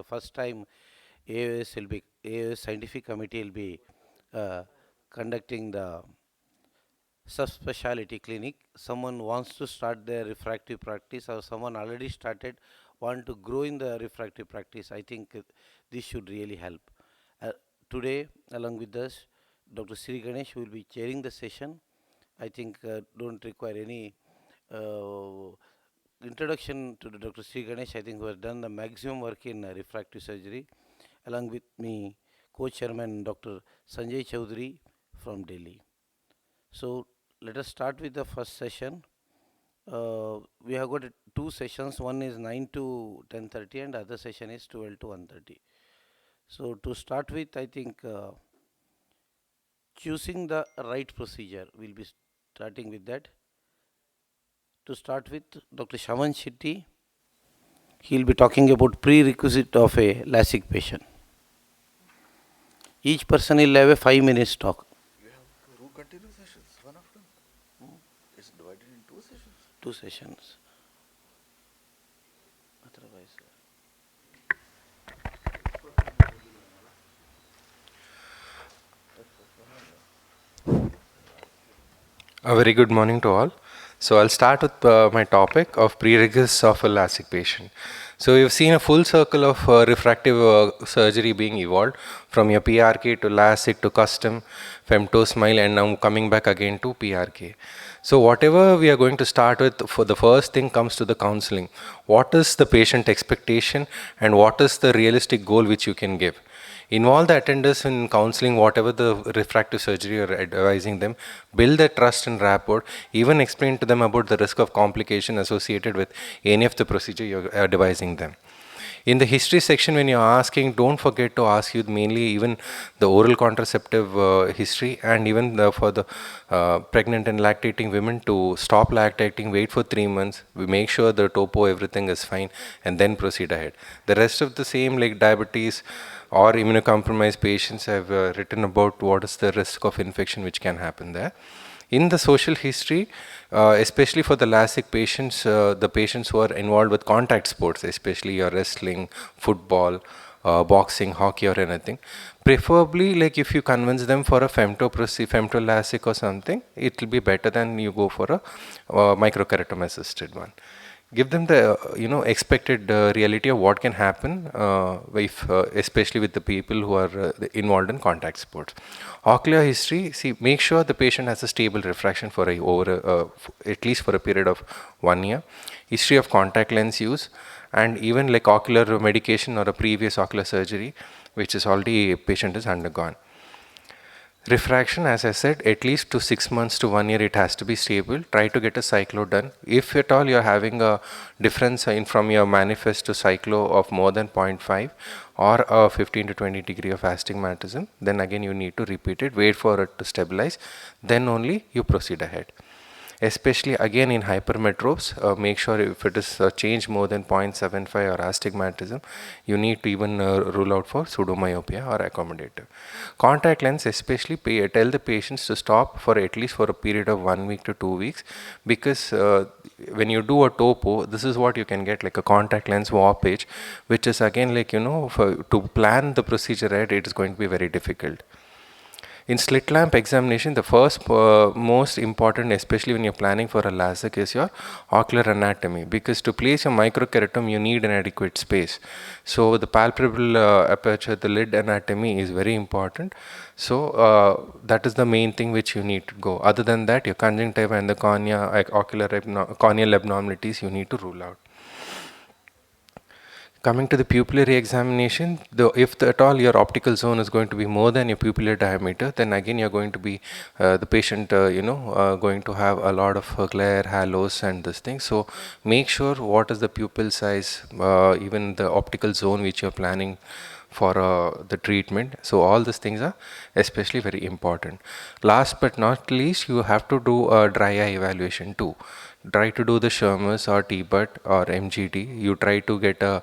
the first time AIOS scientific committee will be conducting the subspeciality clinic. Someone wants to start their refractive practice or someone already started want to grow in the refractive practice. I think this should really help. Uh, Today, along with us, Dr. Sri Ganesh will be chairing the session. I think don't require any uh, introduction to the Dr. Sri Ganesh. I think who has done the maximum work in refractive surgery. Along with me, co-chairman Dr. Sanjay Chowdhury from Delhi. So let us start with the first session. We have got two sessions. One is 9 to 10:30 and other session is 12 to 1:30. So to start with, I think choosing the right procedure. We'll be starting with that. To start with, Dr. Shaman Shetty, he'll be talking about prerequisite of a LASIK patient. Each person will have a 5 minutes talk. You have two continuous sessions, one after another. It's divided in two sessions. Two sessions. Otherwise, A very good morning to all. So I'll start with my topic of prerequisites of a LASIK patient. So you've seen a full circle of refractive surgery being evolved from your PRK to LASIK to custom, femto smile, and now coming back again to PRK. So whatever we are going to start with, for the first thing comes to the counseling. What is the patient expectation and what is the realistic goal which you can give? Involve the attenders in counseling whatever the refractive surgery you're advising them, build their trust and rapport, even explain to them about the risk of complication associated with any of the procedure you're advising them. In the history section, when you're asking, don't forget to ask you mainly even the oral contraceptive history, and even for the pregnant and lactating women to stop lactating, wait for 3 months, we make sure the topo, everything is fine, and then proceed ahead. The rest of the same, like diabetes or immunocompromised patients, have written about what is the risk of infection which can happen there. In the social history, especially for the LASIK patients, the patients who are involved with contact sports, especially your wrestling, football, boxing, hockey or anything, preferably like if you convince them for a femto LASIK or something, it will be better than you go for a microkeratome assisted one. Give them the expected reality of what can happen if especially with the people who are involved in contact sports. Ocular history, see, make sure the patient has a stable refraction for at least for a period of 1 year. History of contact lens use, and even like ocular medication or a previous ocular surgery which is already a patient has undergone. Refraction, as I said, at least to 6 months to 1 year it has to be stable. Try to get a cyclo done. If at all you're having a difference in from your manifest to cyclo of more than 0.5 or a 15 to 20 degree of astigmatism, then again you need to repeat it, wait for it to stabilize, then only you proceed ahead. Especially again in hypermetropes, make sure if it is a change more than 0.75 or astigmatism, you need to even rule out for pseudomyopia or accommodative. Contact lens, especially tell the patients to stop for at least for a period of 1 week to 2 weeks, because when you do a topo, this is what you can get, like a contact lens warpage, which is again like to plan the procedure right, it is going to be very difficult. In slit lamp examination, the first most important, especially when you're planning for a LASIK, is your ocular anatomy, because to place your microkeratome you need an adequate space. So the palpebral aperture, the lid anatomy is very important. So that is the main thing which you need to go. Other than that, your conjunctiva and the cornea, corneal abnormalities you need to rule out. Coming to the pupillary examination, if at all your optical zone is going to be more than your pupillar diameter, then again you're going to be the patient going to have a lot of glare, halos and this thing. So make sure what is the pupil size, even the optical zone which you're planning for the treatment. So all these things are especially very important. Last but not least, you have to do a dry eye evaluation too. Try to do the Shermer's or TBUT or MGD. You try to get a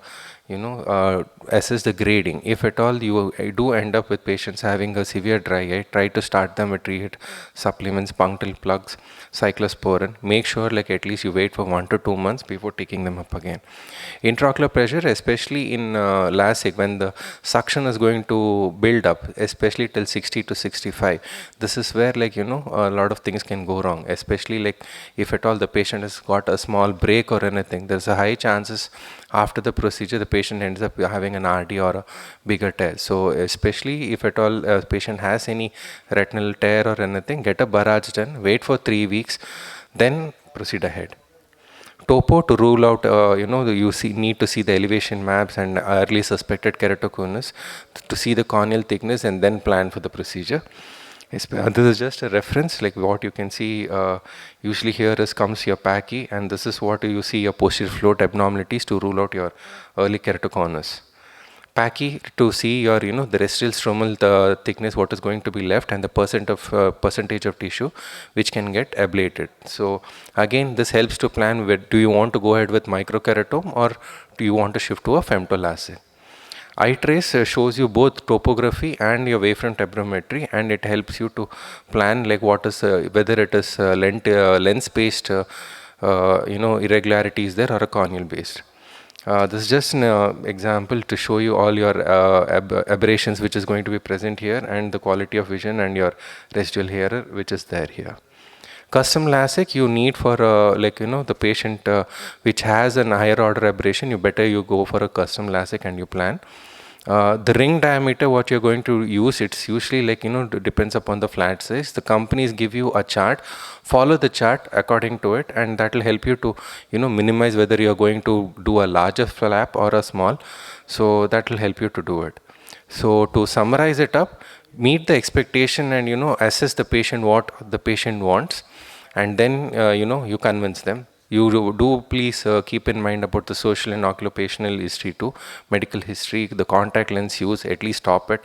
assess the grading. If at all you do end up with patients having a severe dry eye, try to start them with treated supplements, punctal plugs, cyclosporin. Make sure like at least you wait for 1 to 2 months before taking them up again. Intraocular pressure, especially in LASIK, when the suction is going to build up, especially till 60 to 65, this is where a lot of things can go wrong, especially like if at all the patient has got a small break or anything, there's a high chances after the procedure the patient ends up having an RD or a bigger tear. So especially if at all a patient has any retinal tear or anything, get a barrage done, wait for 3 weeks, then proceed ahead. Topo to rule out, need to see the elevation maps and early suspected keratoconus to see the corneal thickness and then plan for the procedure. This is just a reference, like what you can see usually here comes your Pachy, and this is what you see your posterior float abnormalities to rule out your early keratoconus. Pachy to see your, the residual stromal thickness, what is going to be left, and the percentage of tissue which can get ablated. So again, this helps to plan where do you want to go ahead with microkeratome or do you want to shift to a femtoLASIK. Eye trace shows you both topography and your wavefront aberrometry, and it helps you to plan like what is whether it is lens based irregularities there or a corneal based. This is just an example to show you all your aberrations which is going to be present here, and the quality of vision and your residual hair which is there here. Custom LASIK you need for the patient which has an higher order aberration, you go for a custom LASIK and you plan. The ring diameter what you're going to use, it's usually depends upon the flat size. The companies give you a chart, follow the chart according to it, and that will help you to minimize whether you're going to do a larger flap or a small. So that will help you to do it. So to summarize it up, meet the expectation and assess the patient what the patient wants, and then you convince them. You do please keep in mind about the social and occupational history too, medical history, the contact lens use, at least stop it.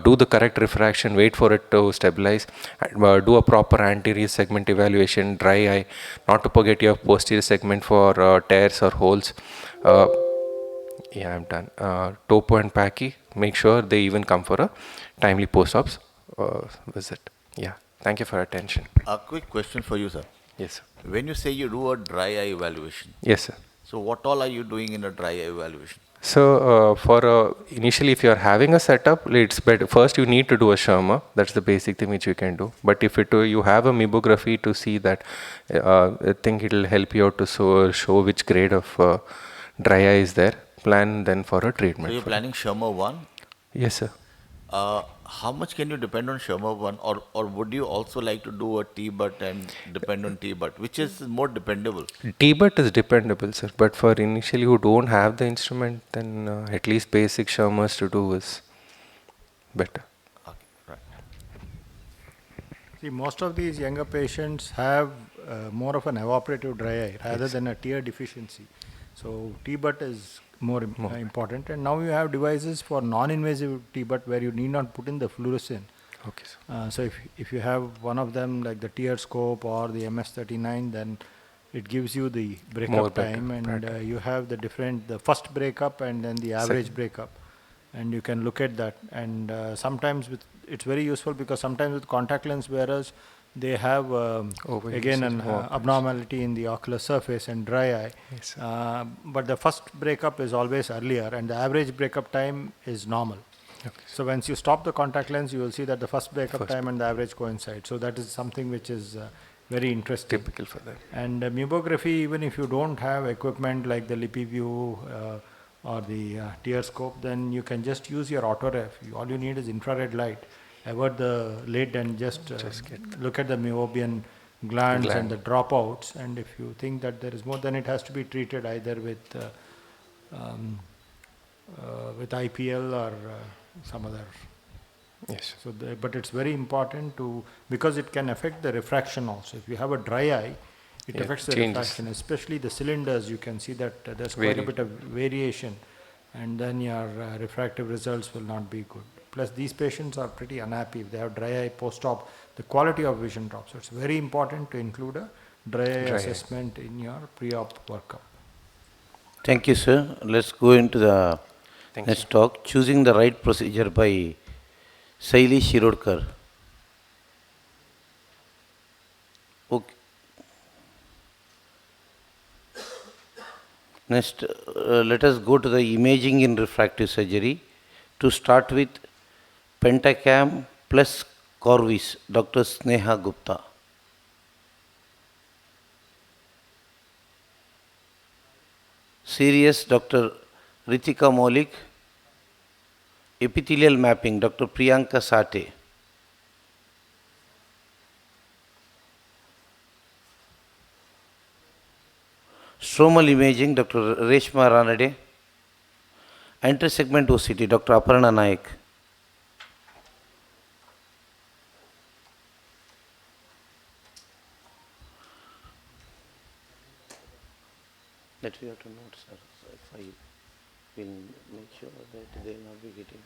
Do the correct refraction, wait for it to stabilize, do a proper anterior segment evaluation, dry eye, not to forget your posterior segment for tears or holes. Yeah, I'm done. Topo and Pachy, make sure they even come for a timely post-ops visit. Yeah, thank you for your attention. A quick question for you, sir. Yes, sir. When you say you do a dry eye evaluation, Yes, sir. so what all are you doing in a dry eye evaluation? So initially, if you are having a setup, it's better. First, you need to do a Sherma. That's the basic thing which you can do. But if you have a mibography to see that, I think it will help you out to show which grade of dry eye is there. Plan then for a So treatment. you're planning Sherma 1. Yes, sir. How much can you depend on Sherma 1, or would you also like to do a T-butt and depend on T-butt? Which is more dependable? T-butt is dependable, sir. But for initially who don't have the instrument, then at least basic Shermas to do is better. Okay, right. See, most of these younger patients have more of an evaporative dry eye rather than a tear deficiency. So T-butt is more important. And now you have devices for non-invasive T-butt where you need not put in the fluorescein. Okay, sir. So if you have one of them like the tear scope or the MS39, then it gives you the breakup time, and you have the first breakup and then the average breakup, and you can look at that. And sometimes it's very useful because sometimes with contact lens wearers, they have again an abnormality in the ocular surface and dry eye. Yes, But the first breakup is always earlier, and the average breakup time is normal. Okay. So once you stop the contact lens, you will see that the first breakup time and the average coincide. So that is something which is very interesting. Typical for that. And mibography, even if you don't have equipment like the LipiView or the tear scope, then you can just use your autoref. All you need is infrared light. Avert the lid and just look at the meibomian glands and the dropouts. And if you think that there is more, then it has to be treated either with IPL or some other. Yes. So, but it's very important because it can affect the refraction also. If you have a dry eye, it affects the refraction, especially the cylinders. You can see that there's quite a bit of variation, and then your refractive results will not be good. Plus, these patients are pretty unhappy. If they have dry eye post-op, the quality of vision drops. So it's very important to include a dry eye assessment in your pre-op workup. Thank you, sir. Let's go into the Thank you. next talk, choosing the right procedure by Saili Shirodkar. Okay. Next, let us go to the imaging in refractive surgery. To start with, Pentacam plus Corvis, Dr. Sneha Gupta. Serious, Dr. Ritika Maulik. Epithelial mapping, Dr. Priyanka Sate. Stromal imaging, Dr. Reshma Ranade. Intersegment OCT, Dr. Aparna Naik. That we have to note, sir. So if I will make sure that they will not be getting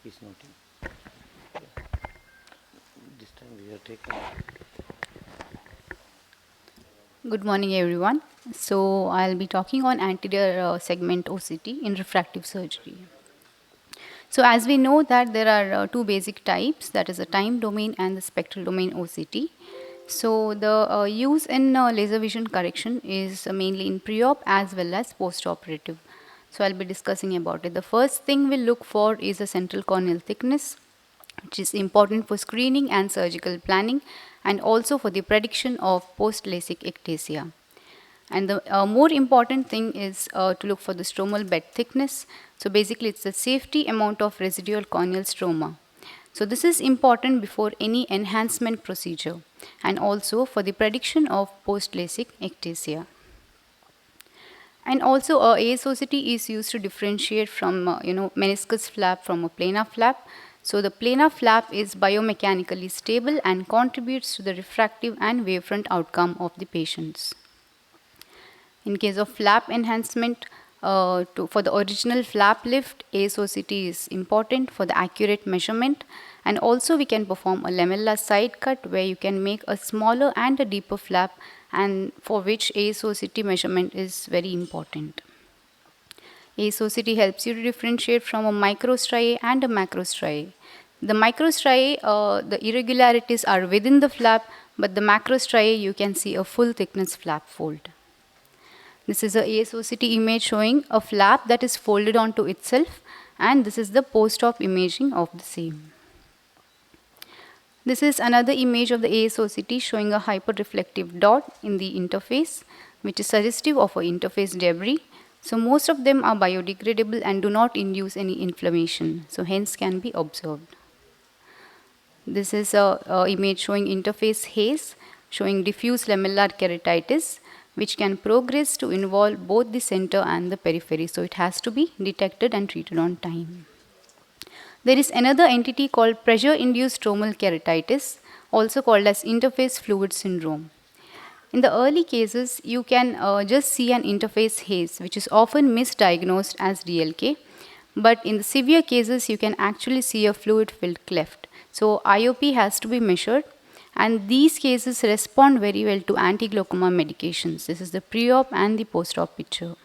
is noting. This time we have taken. Good morning, everyone. So I'll be talking on anterior segment OCT in refractive surgery. So as we know that there are two basic types, that is a time domain and the spectral domain OCT. So the use in laser vision correction is mainly in pre-op as well as post-operative. So I'll be discussing about it. The first thing we'll look for is a central corneal thickness, which is important for screening and surgical planning, and also for the prediction of post-LASIK ectasia. And the more important thing is to look for the stromal bed thickness. So basically it's the safety amount of residual corneal stroma. So this is important before any enhancement procedure and also for the prediction of post-LASIK ectasia. And also ASOCT is used to differentiate from meniscus flap from a planar flap. So the planar flap is biomechanically stable and contributes to the refractive and wavefront outcome of the patients. In case of flap enhancement, for the original flap lift, ASOCT is important for the accurate measurement, and also we can perform a lamella side cut where you can make a smaller and a deeper flap, and for which ASOCT measurement is very important. ASOCT helps you to differentiate from a microstriae and a macrostriae. The microstriae, the irregularities are within the flap, but the macrostriae you can see a full thickness flap fold. This is a ASOCT image showing a flap that is folded onto itself, and this is the post-op imaging of the same. This is another image of the ASOCT showing a hyperreflective dot in the interface, which is suggestive of an interface debris. So most of them are biodegradable and do not induce any inflammation, so hence can be observed. This is a image showing interface haze, showing diffuse lamellar keratitis, which can progress to involve both the center and the periphery. So it has to be detected and treated on time. There is another entity called pressure-induced stromal keratitis, also called as interface fluid syndrome. In the early cases, you can just see an interface haze, which is often misdiagnosed as DLK. But in the severe cases, you can actually see a fluid-filled cleft. So IOP has to be measured, and these cases respond very well to anti-glaucoma medications. This is the pre-op and the post-op picture.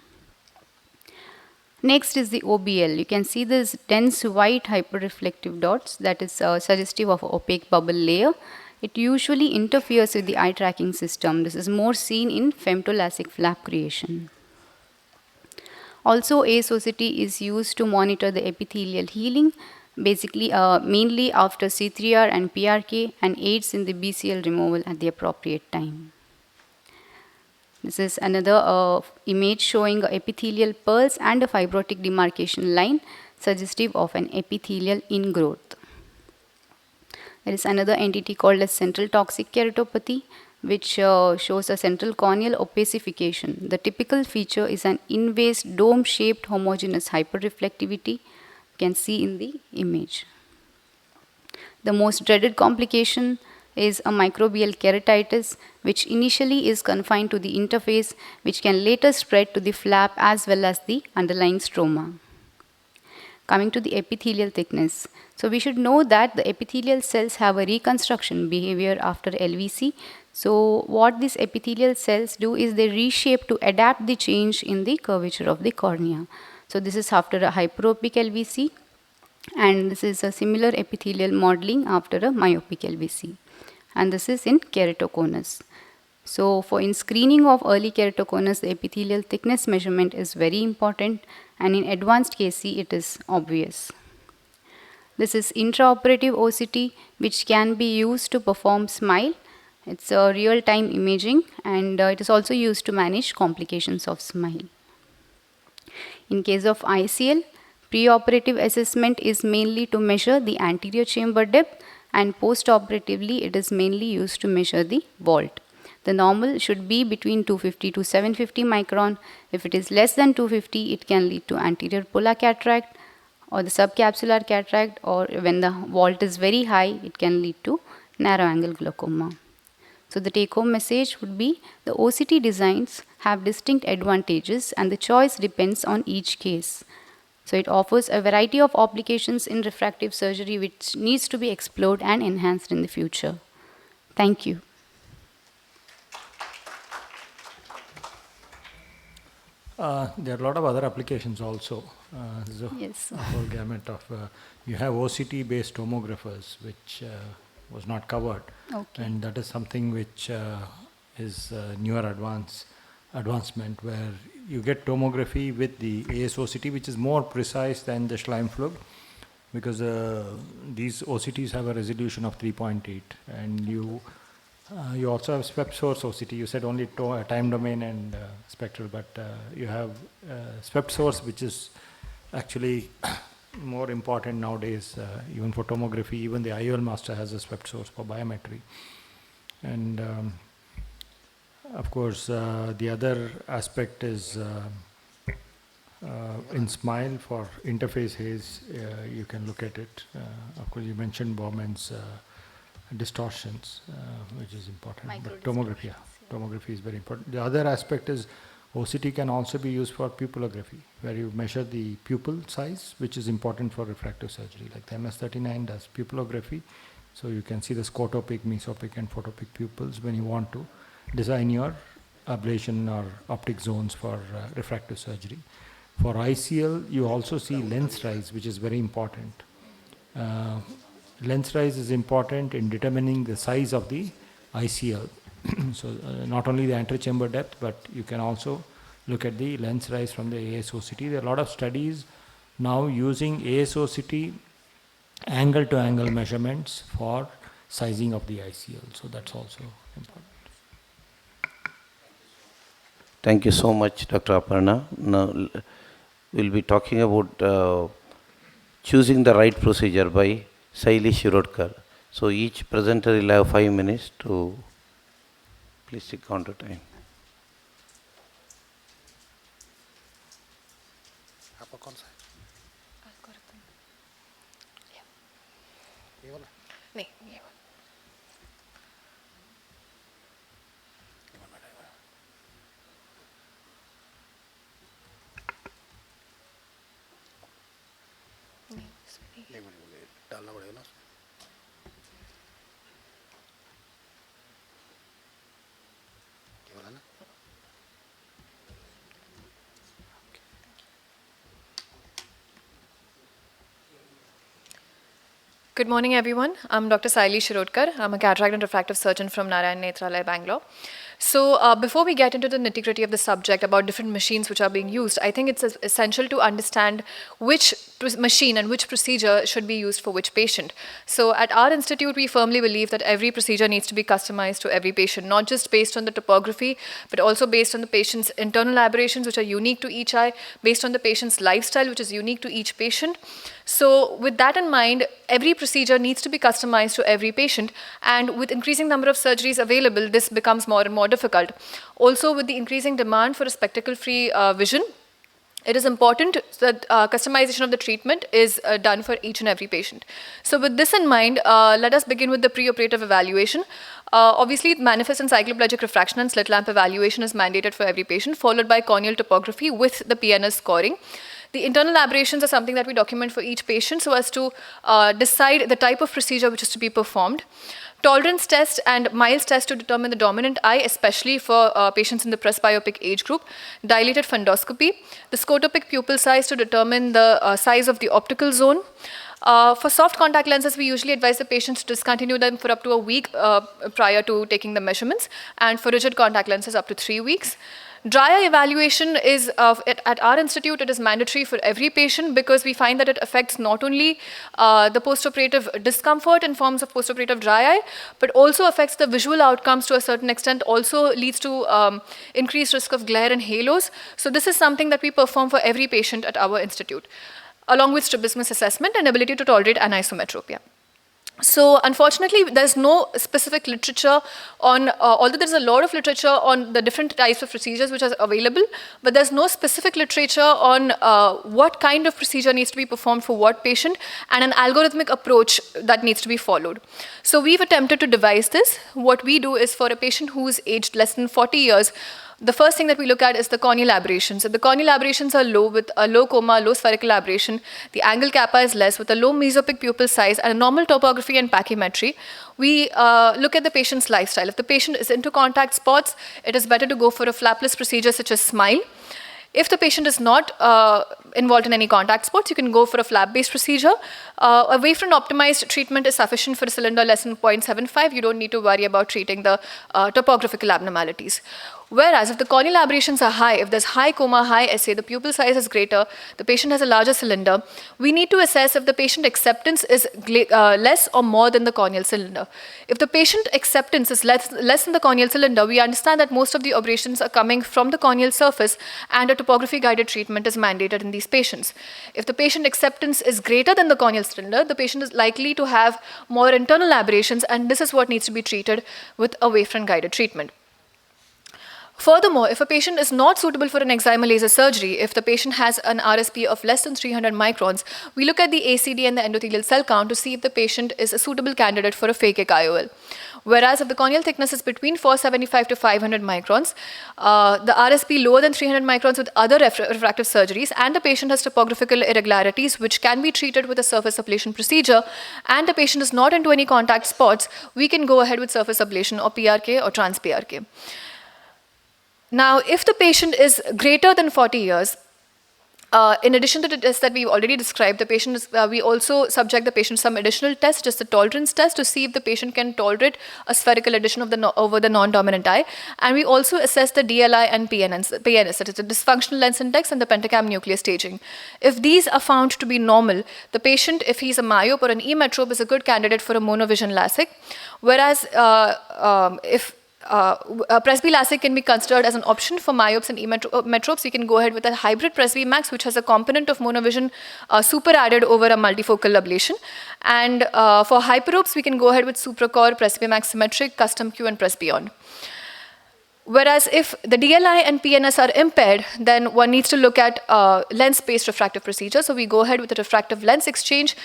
Next is the OBL. You can see this dense white hyperreflective dots that is suggestive of opaque bubble layer. It usually interferes with the eye tracking system. This is more seen in femtolasic flap creation. Also, ASOCT is used to monitor the epithelial healing, basically mainly after C3R and PRK, and aids in the BCL removal at the appropriate time. This is another image showing epithelial pearls and a fibrotic demarcation line, suggestive of an epithelial ingrowth. There is another entity called as central toxic keratopathy, which shows a central corneal opacification. The typical feature is an invased dome-shaped homogeneous hyperreflectivity. You can see in the image. The most dreaded complication is a microbial keratitis, which initially is confined to the interface, which can later spread to the flap as well as the underlying stroma. Coming to the epithelial thickness. So we should know that the epithelial cells have a reconstruction behavior after LVC. So what these epithelial cells do is they reshape to adapt the change in the curvature of the cornea. So this is after a hyperopic LVC, and this is a similar epithelial modeling after a myopic LVC. And this is in keratoconus. So for in screening of early keratoconus, the epithelial thickness measurement is very important, and in advanced KC it is obvious. This is intraoperative OCT, which can be used to perform SMILE. It's a real-time imaging, and it is also used to manage complications of SMILE. In case of ICL, preoperative assessment is mainly to measure the anterior chamber depth, and postoperatively it is mainly used to measure the vault. The normal should be between 250 to 750 micron. If it is less than 250, it can lead to anterior polar cataract or the subcapsular cataract, or when the vault is very high, it can lead to narrow angle glaucoma. So the take-home message would be the OCT designs have distinct advantages and the choice depends on each case. So it offers a variety of applications in refractive surgery which needs to be explored and enhanced in the future. Thank you. There are a lot of other applications also. Yes. A whole gamut of, you have OCT-based tomographers, which was not covered. Okay. And that is something which is newer advancement, where you get tomography with the ASOCT, which is more precise than the Schleimflug, because these OCTs have a resolution of 3.8, and you also have SWEP source OCT. You said only time domain and spectral, but you have SWEP source, which is actually more important nowadays, even for tomography. Even the IOL master has a SWEP source for biometry. And of course, the other aspect is in SMILE for interface haze, you can look at it. Of course, you mentioned Bowman's distortions, which is important. But tomography, tomography is very important. The other aspect is OCT can also be used for pupillography, where you measure the pupil size, which is important for refractive surgery. Like the MS39 does pupillography, so you can see the scotopic, mesopic, and photopic pupils when you want to design your ablation or optic zones for refractive surgery. For ICL, you also see lens rise, which is very important. Lens rise is important in determining the size of the ICL. So not only the anterior chamber depth, but you can also look at the lens rise from the ASOCT. There are a lot of studies now using ASOCT angle-to-angle measurements for sizing of the ICL. So that's also important. Thank you so much, Dr. Aparna. Now we'll be talking about choosing the right procedure by Saili Shirodkar. So each presenter will have 5 minutes to please stick on to time. नहीं ये वाला नहीं इसमें नहीं डालना पड़ेगा ना ये वाला ना Good morning, everyone. I'm Dr. Saili Shirodkar. I'm a cataract and refractive surgeon from Narayan Nethralaya, Bangalore. So before we get into the nitty-gritty of the subject about different machines which are being used, I think it's essential to understand which machine and which procedure should be used for which patient. So at our institute, we firmly believe that every procedure needs to be customized to every patient, not just based on the topography, but also based on the patient's internal aberrations, which are unique to each eye, based on the patient's lifestyle, which is unique to each patient. So with that in mind, every procedure needs to be customized to every patient, and with increasing number of surgeries available, this becomes more and more difficult. Also, with the increasing demand for a spectacle-free vision, it is important that customization of the treatment is done for each and every patient. So with this in mind, let us begin with the preoperative evaluation. Obviously, it manifests in cycloplegic refraction, and slit lamp evaluation is mandated for every patient, followed by corneal topography with the PNS scoring. The internal aberrations are something that we document for each patient so as to decide the type of procedure which is to be performed. Tolerance test and Miles test to determine the dominant eye, especially for patients in the presbyopic age group. Dilated fundoscopy. The scotopic pupil size to determine the size of the optical zone. For soft contact lenses, we usually advise the patients to discontinue them for up to a week prior to taking the measurements, and for rigid contact lenses, up to 3 weeks. Dry eye evaluation is, at our institute, it is mandatory for every patient because we find that it affects not only the postoperative discomfort in forms of postoperative dry eye, but also affects the visual outcomes to a certain extent, also leads to increased risk of glare and halos. So this is something that we perform for every patient at our institute, along with strabismus assessment and ability to tolerate anisometropia. So unfortunately, there's no specific literature on, although there's a lot of literature on the different types of procedures which are available, but there's no specific literature on what kind of procedure needs to be performed for what patient and an algorithmic approach that needs to be followed. So we've attempted to devise this. What we do is for a patient who's aged less than 40 years, the first thing that we look at is the corneal aberrations. If the corneal aberrations are low, with a low coma, low spherical aberration, the angle kappa is less, with a low mesopic pupil size and a normal topography and pachymetry, we look at the patient's lifestyle. If the patient is into contact spots, it is better to go for a flapless procedure such as SMILE. If the patient is not involved in any contact spots, you can go for a flap-based procedure. A wavefront optimized treatment is sufficient for a cylinder less than 0.75. You don't need to worry about treating the topographical abnormalities. Whereas if the corneal aberrations are high, if there's high coma, high SA, the pupil size is greater, the patient has a larger cylinder, we need to assess if the patient acceptance is less or more than the corneal cylinder. If the patient acceptance is less than the corneal cylinder, we understand that most of the aberrations are coming from the corneal surface and a topography-guided treatment is mandated in these patients. If the patient acceptance is greater than the corneal cylinder, the patient is likely to have more internal aberrations, and this is what needs to be treated with a wavefront-guided treatment. Furthermore, if a patient is not suitable for an excimer laser surgery, if the patient has an RSP of less than 300 microns, we look at the ACD and the endothelial cell count to see if the patient is a suitable candidate for a phakic IOL. Whereas if the corneal thickness is between 475 to 500 microns, the RSP lower than 300 microns with other refractive surgeries, and the patient has topographical irregularities which can be treated with a surface ablation procedure, and the patient is not into any contact spots, we can go ahead with surface ablation or PRK or trans-PRK. Now, if the patient is greater than 40 years, in addition to the tests that we've already described, the patient is, we also subject the patient to some additional tests, just a tolerance test, to see if the patient can tolerate a spherical addition of over the non-dominant eye. And we also assess the DLI and PNS, that is the dysfunctional lens index and the pentacam nuclear staging. If these are found to be normal, the patient, if he's a myope or an emetrope, is a good candidate for a monovision LASIK. Whereas if Presby LASIK can be considered as an option for myopes and emetropes. You can go ahead with a hybrid Presby Max, which has a component of monovision super added over a multifocal ablation. And for hyperopes, we can go ahead with Supracor, Presby Max Symmetric, Custom Q, and Presbyon. Whereas if the DLI and PNS are impaired, then one needs to look at lens-based refractive procedure. So we go ahead with a refractive lens exchange.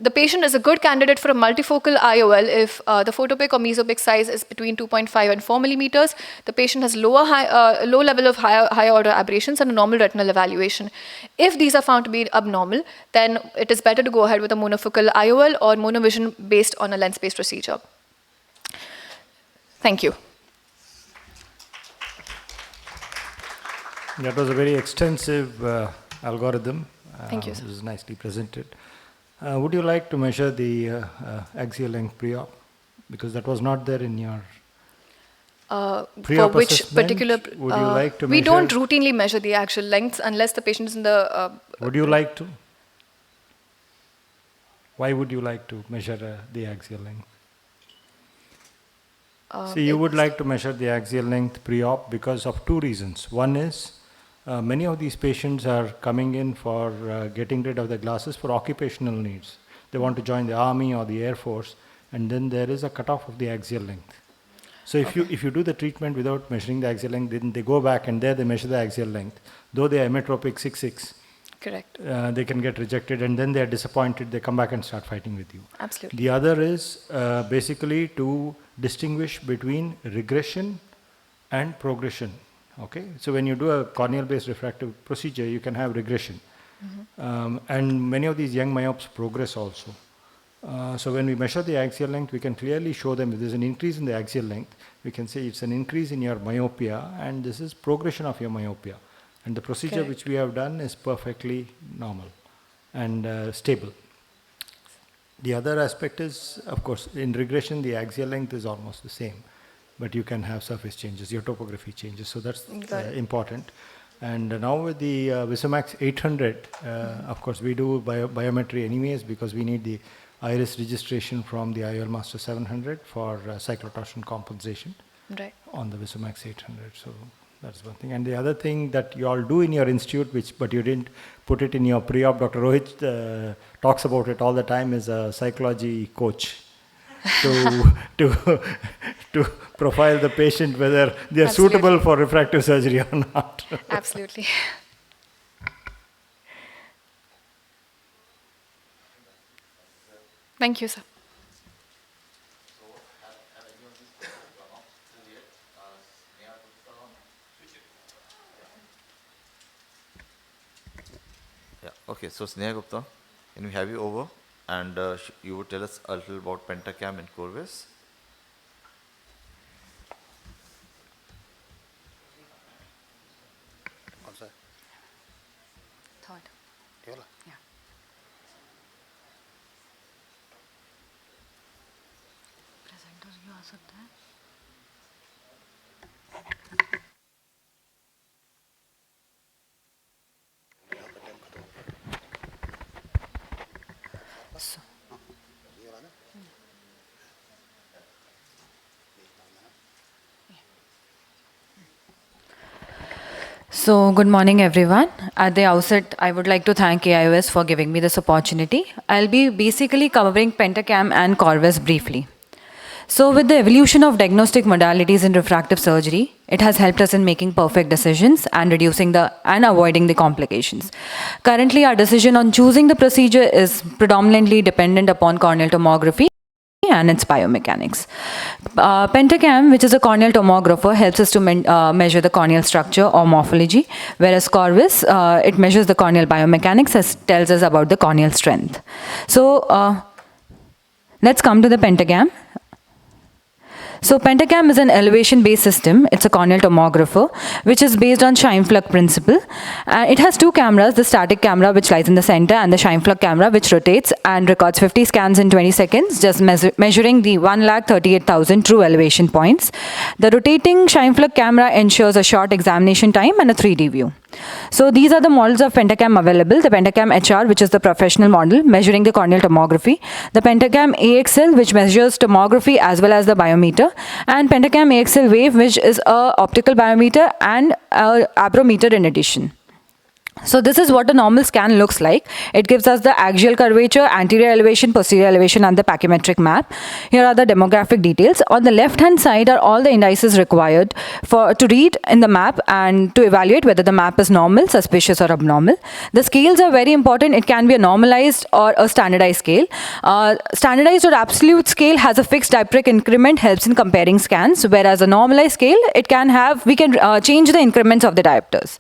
The patient is a good candidate for a multifocal IOL if the photopic or mesopic size is between 2.5 and 4 millimeters. The patient has low level of higher order aberrations and a normal retinal evaluation. If these are found to be abnormal, then it is better to go ahead with a monofocal IOL or monovision based on a lens-based procedure. Thank you. That was a very extensive algorithm. Thank you, It sir. was nicely presented. Would you like to measure the axial length pre-op? Because that was not there in your for which assessment. particular, Would you like to we measure? don't routinely measure the actual lengths unless the patient is in the... Would you like to? Why would you like to measure the axial length? See, you would like to measure the axial length pre-op because of two reasons. One is, many of these patients are coming in for getting rid of their glasses for occupational needs. They want to join the army or the air force, and then there is a cutoff of the axial length. So if you do the treatment without measuring the axial length, then they go back and there they measure the axial length. Though they are emetropic 6'6", Correct. they can get rejected, and then they are disappointed. They come back and start fighting with you. Absolutely. The other is basically to distinguish between regression and progression. Okay, so when you do a corneal-based refractive procedure, you can have regression. And many of these young myopes progress also. So when we measure the axial length, we can clearly show them if there's an increase in the axial length, we can say it's an increase in your myopia, and this is progression of your myopia. And the procedure which we have done is perfectly normal and stable. The other aspect is, of course, in regression, the axial length is almost the same, but you can have surface changes, your topography changes, so that's important. And now with the Visumax 800, of course, we do biometry anyways because we need the iris registration from the IOL Master 700 for cyclotorsion compensation on the Visumax 800. So that's one thing. And the other thing that you all do in your institute, but you didn't put it in your pre-op, Dr. Rohit talks about it all the time, is a psychology coach to profile the patient whether they are suitable for refractive surgery or not. Absolutely. Thank you, sir. Yeah. Okay. So Sneha Gupta, can we have you over, and you would tell us a little about Pentacam and Corvus? कौन सा है? Third. ये वाला? Yeah. Presenters भी आ सकते हैं. ये वाला ना? So, good morning everyone. At the outset, I would like to thank AIOS for giving me this opportunity. I'll be basically covering Pentacam and Corvus briefly. So, with the evolution of diagnostic modalities in refractive surgery, it has helped us in making perfect decisions and reducing and avoiding the complications. Currently, our decision on choosing the procedure is predominantly dependent upon corneal tomography and its biomechanics. Pentacam, which is a corneal tomographer, helps us to measure the corneal structure or morphology, whereas Corvus, it measures the corneal biomechanics and tells us about the corneal strength. So let's come to the Pentacam. So Pentacam is an elevation-based system. It's a corneal tomographer, which is based on Scheimpflug principle. It has two cameras, the static camera, which lies in the center, and the Scheimpflug camera, which rotates and records 50 scans in 20 seconds, just measuring the 138,000 true elevation points. The rotating Scheimpflug camera ensures a short examination time and a 3D view. So these are the models of Pentacam available. The Pentacam HR, which is the professional model, measuring the corneal tomography. The Pentacam AXL, which measures tomography as well as the biometer. And Pentacam AXL Wave, which is a optical biometer and a abrometer in addition. So this is what a normal scan looks like. It gives us the axial curvature, anterior elevation, posterior elevation, and the pachymetric map. Here are the demographic details. On the left-hand side are all the indices required to read in the map and to evaluate whether the map is normal, suspicious, or abnormal. The scales are very important. It can be a normalized or a standardized scale. Standardized or absolute scale has a fixed dioptric increment, helps in comparing scans, whereas a normalized scale, we can change the increments of the diopters.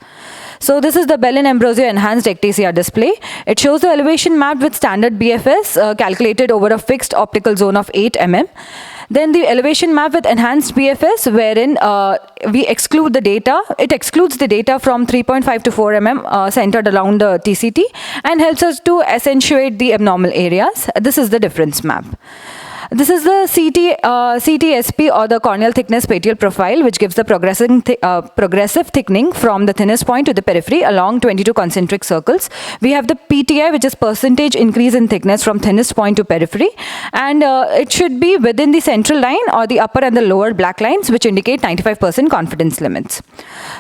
So this is the Bell and Ambrosio enhanced ectasia display. It shows the elevation mapped with standard BFS calculated over a fixed optical zone of 8 mm. Then the elevation map with enhanced BFS, wherein we exclude the data. It excludes the data from 3.5 to 4 mm centered around the TCT and helps us to accentuate the abnormal areas. This is the difference map. This is the CTSP, or the corneal thickness spatial profile, which gives the progressive thickening from the thinnest point to the periphery along 22 concentric circles. We have the PTI, which is percentage increase in thickness from thinnest point to periphery, and it should be within the central line or the upper and the lower black lines, which indicate 95% confidence limits.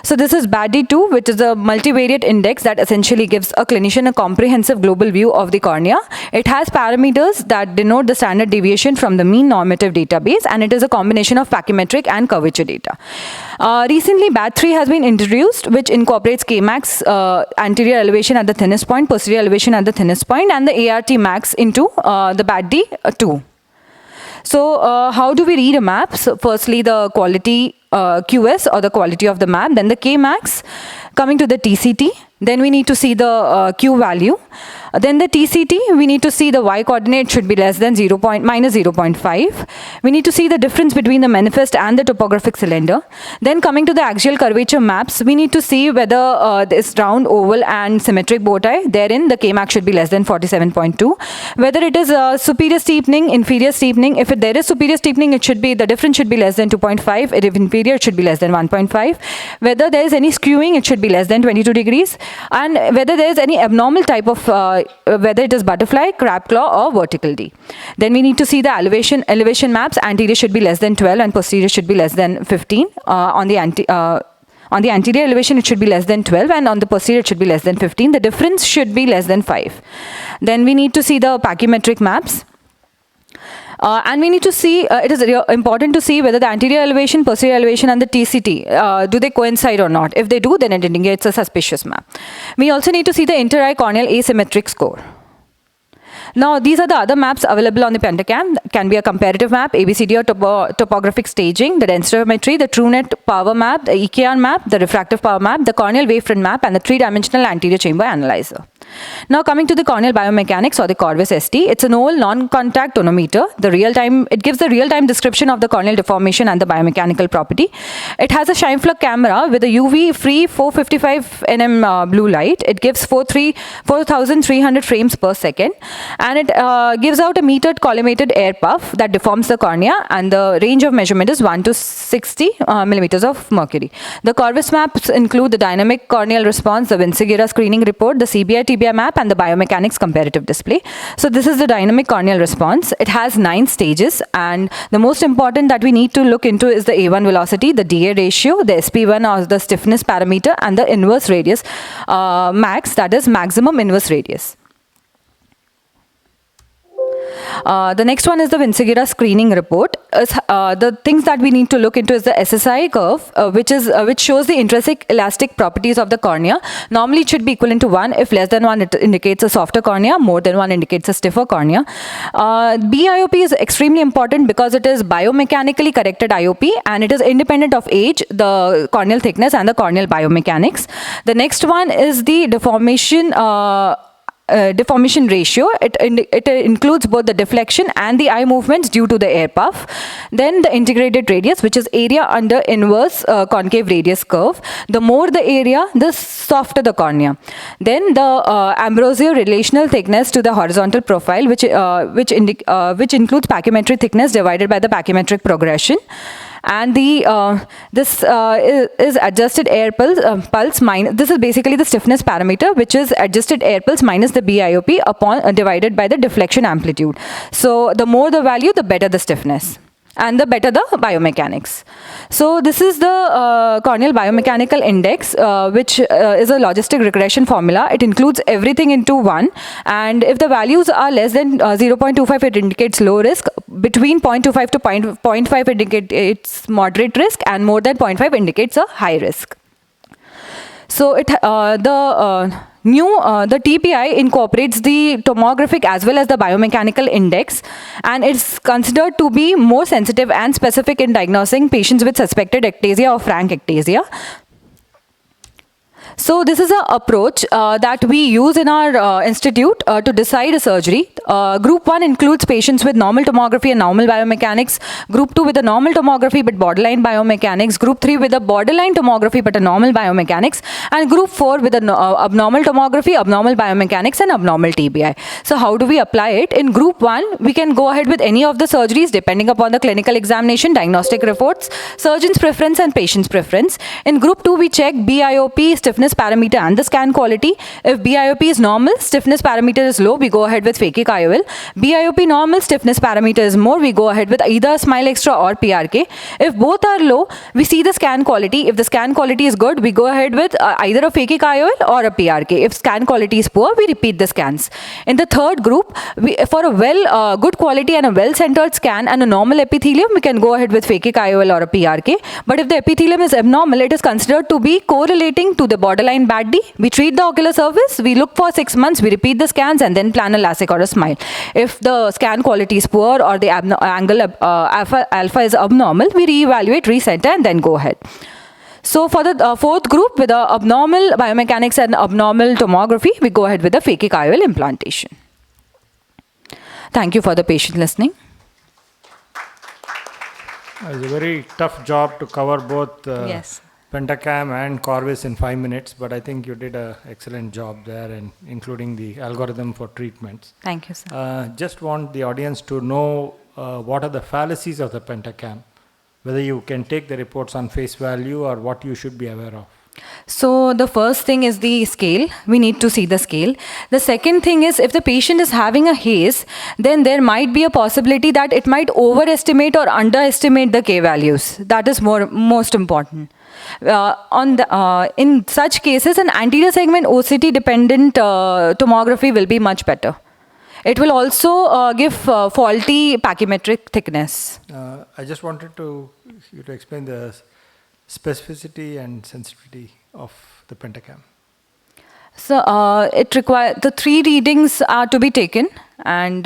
So this is BADI2, which is a multivariate index that essentially gives a clinician a comprehensive global view of the cornea. It has parameters that denote the standard deviation from the mean normative database, and it is a combination of pachymetric and curvature data. Recently, BAD3 has been introduced, which incorporates Kmax, anterior elevation at the thinnest point, posterior elevation at the thinnest point, and the ART max into the BAD2. So how do we read a map? So firstly, the quality QS or the quality of the map, then the Kmax, coming to the TCT, then we need to see the Q value. Then the TCT, we need to see the Y coordinate should be less than minus 0.5. We need to see the difference between the manifest and the topographic cylinder. Then coming to the axial curvature maps, we need to see whether this round, oval and symmetric bow tie, therein the Kmax should be less than 47.2. Whether it is superior steepening, inferior steepening, if there is superior steepening, it should be, the difference should be less than 2.5. If inferior, it should be less than 1.5. Whether there is any skewing, it should be less than 22 degrees. And whether there is any abnormal type of whether it is butterfly, crab claw or vertical D. Then we need to see the elevation maps. Anterior should be less than 12 and posterior should be less than 15. On the anterior elevation, it should be less than 12 and on the posterior, it should be less than 15. The difference should be less than 5. Then we need to see the pachymetric maps. And we need to see, it is important to see whether the anterior elevation, posterior elevation and the TCT, do they coincide or not. If they do, then it indicates a suspicious map. We also need to see the inter-eye corneal asymmetric score. Now, these are the other maps available on the Pentacam. Can be a comparative map, ABCD or topographic staging, the densitometry, the TrueNet power map, the EKR map, the refractive power map, the corneal wavefront map, and the three-dimensional anterior chamber analyzer. Now, coming to the corneal biomechanics or the Corvus ST, it's an oval non-contact tonometer. It gives the real-time description of the corneal deformation and the biomechanical property. It has a Scheimpflug camera with a UV-free 455 nm blue light. It gives 4,300 frames per second. And it gives out a metered collimated air puff that deforms the cornea, and the range of measurement is 1 to 60 millimeters of mercury. The Corvus maps include the dynamic corneal response, the Vinciguerra screening report, the CBI-TBI map, and the biomechanics comparative display. So this is the dynamic corneal response. It has 9 stages, and the most important that we need to look into is the A1 velocity, the DA ratio, the SP1 or the stiffness parameter, and the inverse radius max, that is maximum inverse radius. The next one is the Vinciguerra screening report. The things that we need to look into is the SSI curve, which shows the intrinsic elastic properties of the cornea. Normally, it should be equivalent to 1. If less than 1, it indicates a softer cornea. More than 1 indicates a stiffer cornea. BIOP is extremely important because it is biomechanically corrected IOP, and it is independent of age, the corneal thickness, and the corneal biomechanics. The next one is the deformation ratio. It includes both the deflection and the eye movements due to the air puff. Then the integrated radius, which is area under inverse concave radius curve. The more the area, the softer the cornea. Then the Ambrosio relational thickness to the horizontal profile, which includes pachymetric thickness divided by the pachymetric progression. And this is adjusted air pulse minus, this is basically the stiffness parameter, which is adjusted air pulse minus the BIOP upon divided by the deflection amplitude. So the more the value, the better the stiffness, and the better the biomechanics. So this is the corneal biomechanical index, which is a logistic regression formula. It includes everything into one, and if the values are less than 0.25, it indicates low risk. Between 0.25 to 0.5 indicates moderate risk, and more than 0.5 indicates a high risk. So the TPI incorporates the tomographic as well as the biomechanical index, and it's considered to be more sensitive and specific in diagnosing patients with suspected ectasia or frank ectasia. So this is an approach that we use in our institute to decide a surgery. Group 1 includes patients with normal tomography and normal biomechanics. Group 2 with a normal tomography but borderline biomechanics. Group 3 with a borderline tomography but a normal biomechanics. And Group 4 with an abnormal tomography, abnormal biomechanics and abnormal TBI. So how do we apply it? In Group 1, we can go ahead with any of the surgeries depending upon the clinical examination, diagnostic reports, surgeon's preference and patient's preference. In Group 2, we check BIOP, stiffness parameter and the scan quality. If BIOP is normal, stiffness parameter is low, we go ahead with phakic IOL. BIOP normal, stiffness parameter is more, we go ahead with either Smile Extra or PRK. If both are low, we see the scan quality. If the scan quality is good, we go ahead with either a phakic IOL or a PRK. If scan quality is poor, we repeat the scans. In the third group, for a good quality and a well-centered scan and a normal epithelium, we can go ahead with phakic IOL or a PRK. But if the epithelium is abnormal, it is considered to be correlating to the borderline bad D. We treat the ocular surface, we look for 6 months, we repeat the scans and then plan a LASIK or a SMILE. mild. If the scan quality is poor or the angle alpha is abnormal, we reevaluate, recenter, and then go ahead. So for the fourth group, with the abnormal biomechanics and abnormal tomography, we go ahead with the phakic IOL implantation. Thank you for the patient listening. It's a very tough job to cover both Yes. Pentacam and Corvus in 5 minutes, but I think you did an excellent job there, and including the algorithm for treatments. Thank you, sir. Just want the audience to know what are the fallacies of the Pentacam, whether you can take the reports on face value or what you should be aware of. So the first thing is the scale. We need to see the scale. The second thing is, if the patient is having a haze, then there might be a possibility that it might overestimate or underestimate the K values. That is most important. In such cases, an anterior segment OCT dependent tomography will be much better. It will also give faulty pachymetric thickness. I just wanted you to explain the specificity and sensitivity of the Pentacam. So it requires the 3 readings are to be taken, and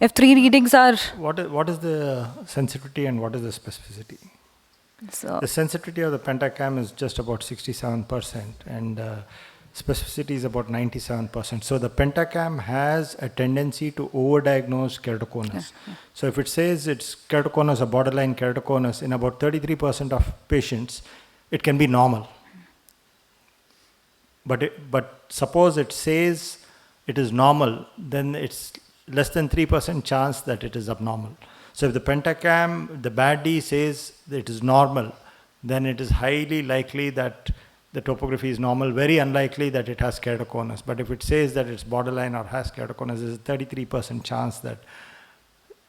if 3 readings are... What is the sensitivity and what is the specificity? So the sensitivity of the Pentacam is just about 67%, and specificity is about 97%. So the Pentacam has a tendency to overdiagnose keratoconus. Yeah. So if it says it's keratoconus or borderline keratoconus, in about 33% of patients, it can be normal. But suppose it says it is normal, then it's less than 3% chance that it is abnormal. So if the Pentacam, the bad D says that it is normal, then it is highly likely that the topography is normal, very unlikely that it has keratoconus. But if it says that it's borderline or has keratoconus, there's a 33% chance that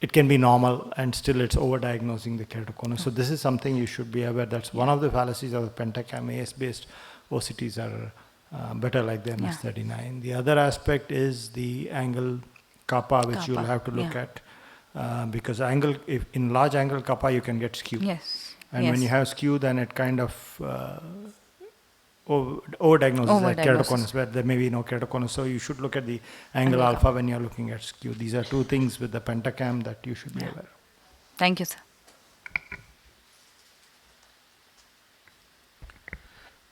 it can be normal and still it's overdiagnosing the keratoconus. So this is something you should be aware. That's one of the fallacies of the Pentacam. AS-based OCTs are better like the MS39. The other aspect is the angle kappa, which you'll have to look at. Because in large angle kappa, you can get skew. Yes. And when you have skew, then it kind of overdiagnoses like keratoconus, where there may be no keratoconus. So you should look at the angle alpha when you're looking at skew. These are 2 things with the Pentacam that you should be aware of. Thank you, sir.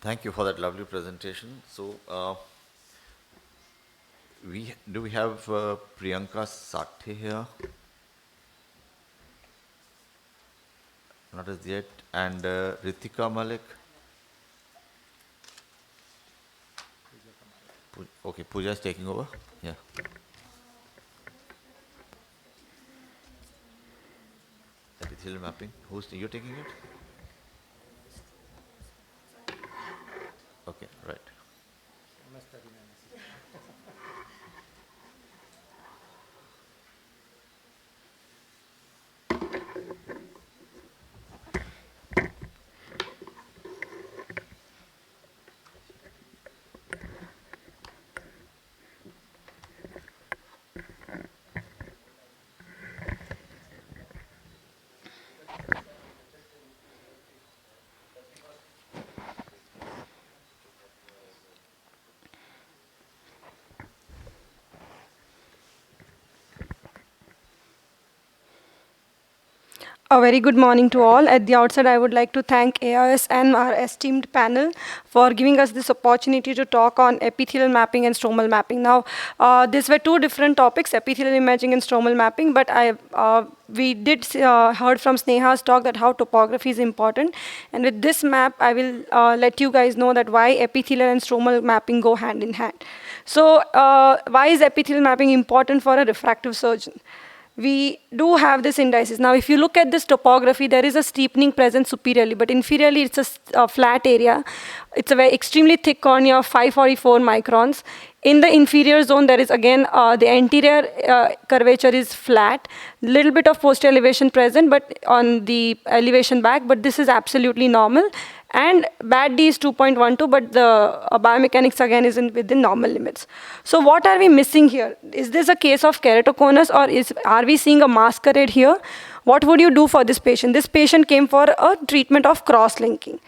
Thank you for that lovely presentation. So, do we have Priyanka Sathe here? Not as yet. And Ritika Malik? Okay, Pooja is taking over. Yeah. Epithelial mapping. You're taking it? Okay, right. A very good morning to all. At the outset, I would like to thank AIOS and our esteemed panel for giving us this opportunity to talk on epithelial mapping and stromal mapping. Now, these were 2 different topics, epithelial imaging and stromal mapping, but we did heard from Sneha's talk that how topography is important. And with this map, I will let you guys know that why epithelial and stromal mapping go hand in hand. So why is epithelial mapping important for a refractive surgeon? We do have this indices. Now, if you look at this topography, there is a steepening present superiorly, but inferiorly, it's a flat area. It's a very extremely thick cornea of 544 microns. In the inferior zone, there is again, the anterior curvature is flat, little bit of posterior elevation present, but on the elevation back, but this is absolutely normal. And bad D is 2.12, but the biomechanics again is within normal limits. So what are we missing here? Is this a case of keratoconus, or are we seeing a masquerade here? What would you do for this patient? This patient came for a treatment of cross-linking.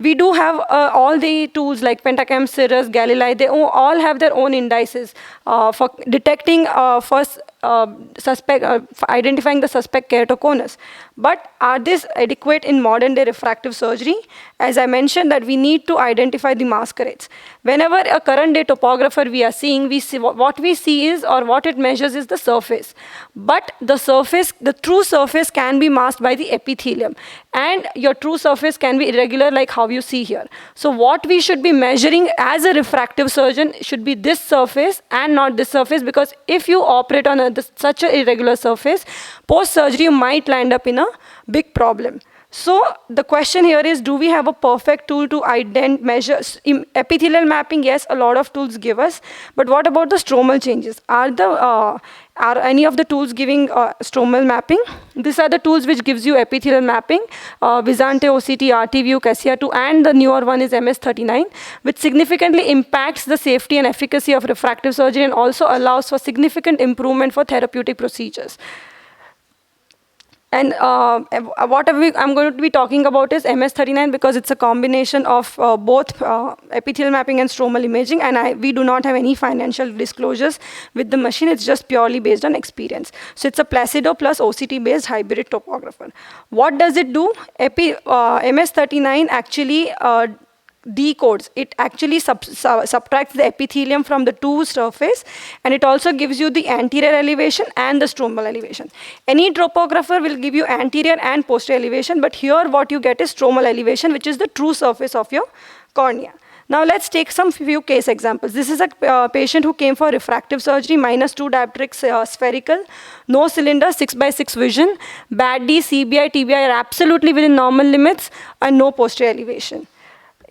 We do have all the tools like Pentacam, Cirrus, Galilei, they all have their own indices for detecting identifying the suspect keratoconus. But are these adequate in modern day refractive surgery? As I mentioned that we need to identify the masquerades. Whenever a current day topographer we are seeing, what we see is, or what it measures is the surface. But the surface, the true surface can be masked by the epithelium. And your true surface can be irregular like how you see here. So what we should be measuring as a refractive surgeon should be this surface and not this surface, because if you operate on such an irregular surface, post-surgery you might land up in a big problem. So the question here is, do we have a perfect tool to measure epithelial mapping? Yes, a lot of tools give us, but what about the stromal changes? Are any of the tools giving stromal mapping? These are the tools which gives you epithelial mapping, Visante, OCT, RTView, Cassia2, and the newer one is MS39, which significantly impacts the safety and efficacy of refractive surgery and also allows for significant improvement for therapeutic procedures. And I'm going to be talking about is MS39 because it's a combination of both epithelial mapping and stromal imaging, and we do not have any financial disclosures with the machine. It's just purely based on experience. So it's a Placido plus OCT-based hybrid topographer. What does it do? MS39 actually decodes. It actually subtracts the epithelium from the two surface, and it also gives you the anterior elevation and the stromal elevation. Any topographer will give you anterior and posterior elevation, but here what you get is stromal elevation, which is the true surface of your cornea. Now let's take some few case examples. This is a patient who came for refractive surgery, -2 dioptrics, spherical, no cylinder, 6/6 vision, bad D, CBI, TBI are absolutely within normal limits, and no posterior elevation.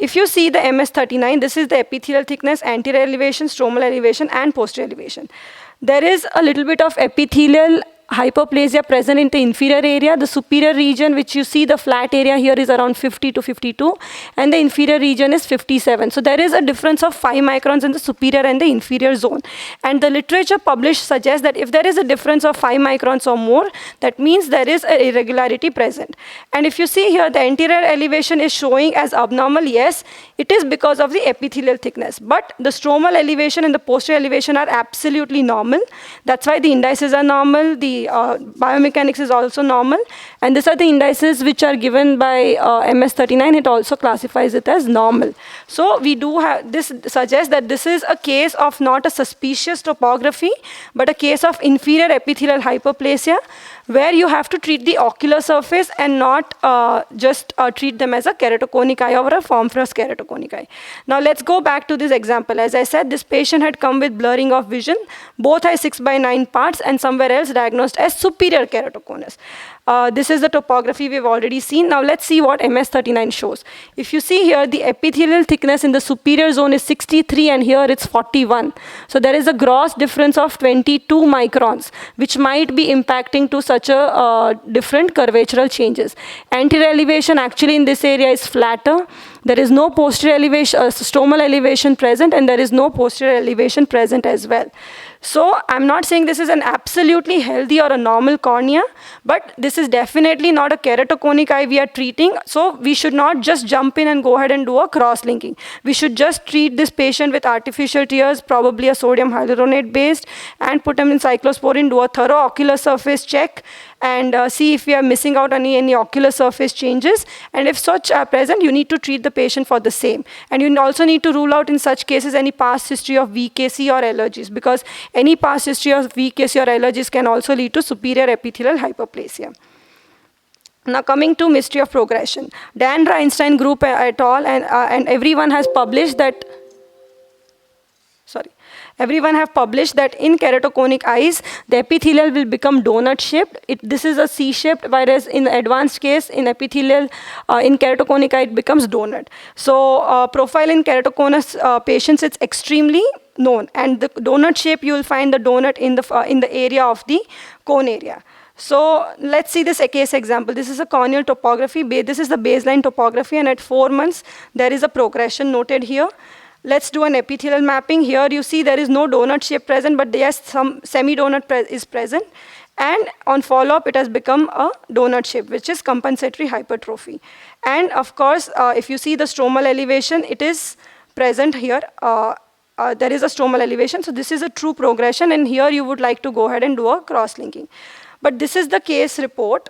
If you see the MS39, this is the epithelial thickness, anterior elevation, stromal elevation, and posterior elevation. There is a little bit of epithelial hyperplasia present in the inferior area. The superior region, which you see the flat area here, is around 50 to 52, and the inferior region is 57. So there is a difference of 5 microns in the superior and the inferior zone. And the literature published suggests that if there is a difference of 5 microns or more, that means there is an irregularity present. And if you see here, the anterior elevation is showing as abnormal. Yes, it is because of the epithelial thickness. But the stromal elevation and the posterior elevation are absolutely normal. That's why the indices are normal. The biomechanics is also normal, and these are the indices which are given by MS39. It also classifies it as normal. So we do have, this suggests that this is a case of not a suspicious topography, but a case of inferior epithelial hyperplasia, where you have to treat the ocular surface and not just treat them as a keratoconic eye or a formfrous keratoconic eye. Now let's go back to this example. As I said, this patient had come with blurring of vision, both eye 6/9 parts, and somewhere else diagnosed as superior keratoconus. This is the topography we've already seen. Now let's see what MS39 shows. If you see here, the epithelial thickness in the superior zone is 63, and here it's 41. So there is a gross difference of 22 microns, which might be impacting to such a different curvatural changes. Anterior elevation actually in this area is flatter. There is no posterior elevation, stromal elevation present, and there is no posterior elevation present as well. So I'm not saying this is an absolutely healthy or a normal cornea, but this is definitely not a keratoconic eye we are treating. So we should not just jump in and go ahead and do a cross-linking. We should just treat this patient with artificial tears, probably a sodium hyaluronate based, and put them in cyclosporin, do a thorough ocular surface check, and see if we are missing out on any ocular surface changes. And if such are present, you need to treat the patient for the same. And you also need to rule out in such cases any past history of VKC or allergies, because any past history of VKC or allergies can also lead to superior epithelial hyperplasia. Now coming to mystery of progression. Dan Reinstein group et al. And everyone has published that, everyone have published that in keratoconic eyes, the epithelial will become donut-shaped. This is a C-shaped, whereas in the advanced case, in epithelial, in keratoconic eye, it becomes donut. So profile in keratoconus patients, it's extremely known. And the donut shape, you will find the donut in the area of the cone area. So let's see this case example. This is a corneal topography. This is the baseline topography, and at 4 months, there is a progression noted here. Let's do an epithelial mapping. Here you see there is no donut shape present, but yes, some semi-donut is present. And on follow-up, it has become a donut shape, which is compensatory hypertrophy. And of course, if you see the stromal elevation, it is present here. There is a stromal elevation, so this is a true progression, and here you would like to go ahead and do a cross-linking. But this is the case report,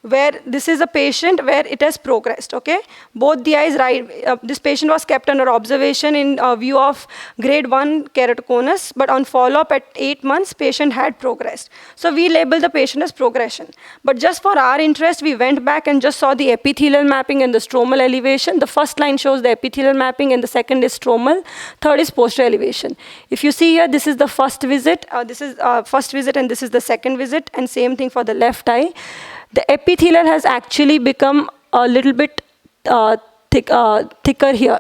where this is a patient where it has progressed, okay? Both the eyes, right, this patient was kept under observation in view of grade 1 keratoconus, but on follow-up at 8 months, patient had progressed. So we label the patient as progression. But just for our interest, we went back and just saw the epithelial mapping and the stromal elevation. The first line shows the epithelial mapping, and the second is stromal, third is posterior elevation. If you see here, this is the first visit, and this is the second visit, and same thing for the left eye. The epithelial has actually become a little bit thicker here.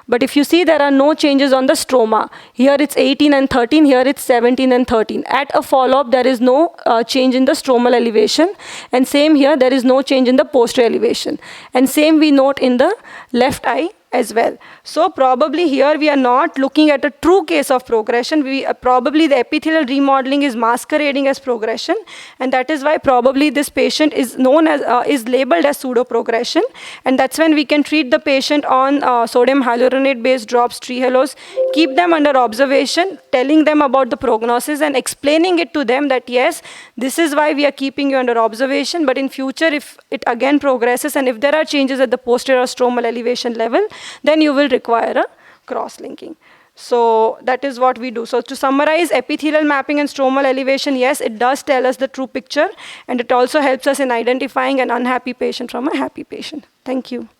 But if you see, there are no changes on the stroma. Here it's 18 and 13, here it's 17 and 13. At a follow-up, there is no change in the stromal elevation. And same here, there is no change in the posterior elevation. And same we note in the left eye as well. So probably here we are not looking at a true case of progression. Probably the epithelial remodeling is masquerading as progression, and that is why probably this patient is known as is labeled as pseudo progression, and that's when we can treat the patient on sodium hyaluronate based drops, Trehalose, keep them under observation, telling them about the prognosis and explaining it to them that yes, this is why we are keeping you under observation, but in future if it again progresses and if there are changes at the posterior stromal elevation level, then you will require a cross-linking. So that is what we do. So to summarize, epithelial mapping and stromal elevation, yes, it does tell us the true picture, and it also helps us in identifying an unhappy patient from a happy patient. Thank you.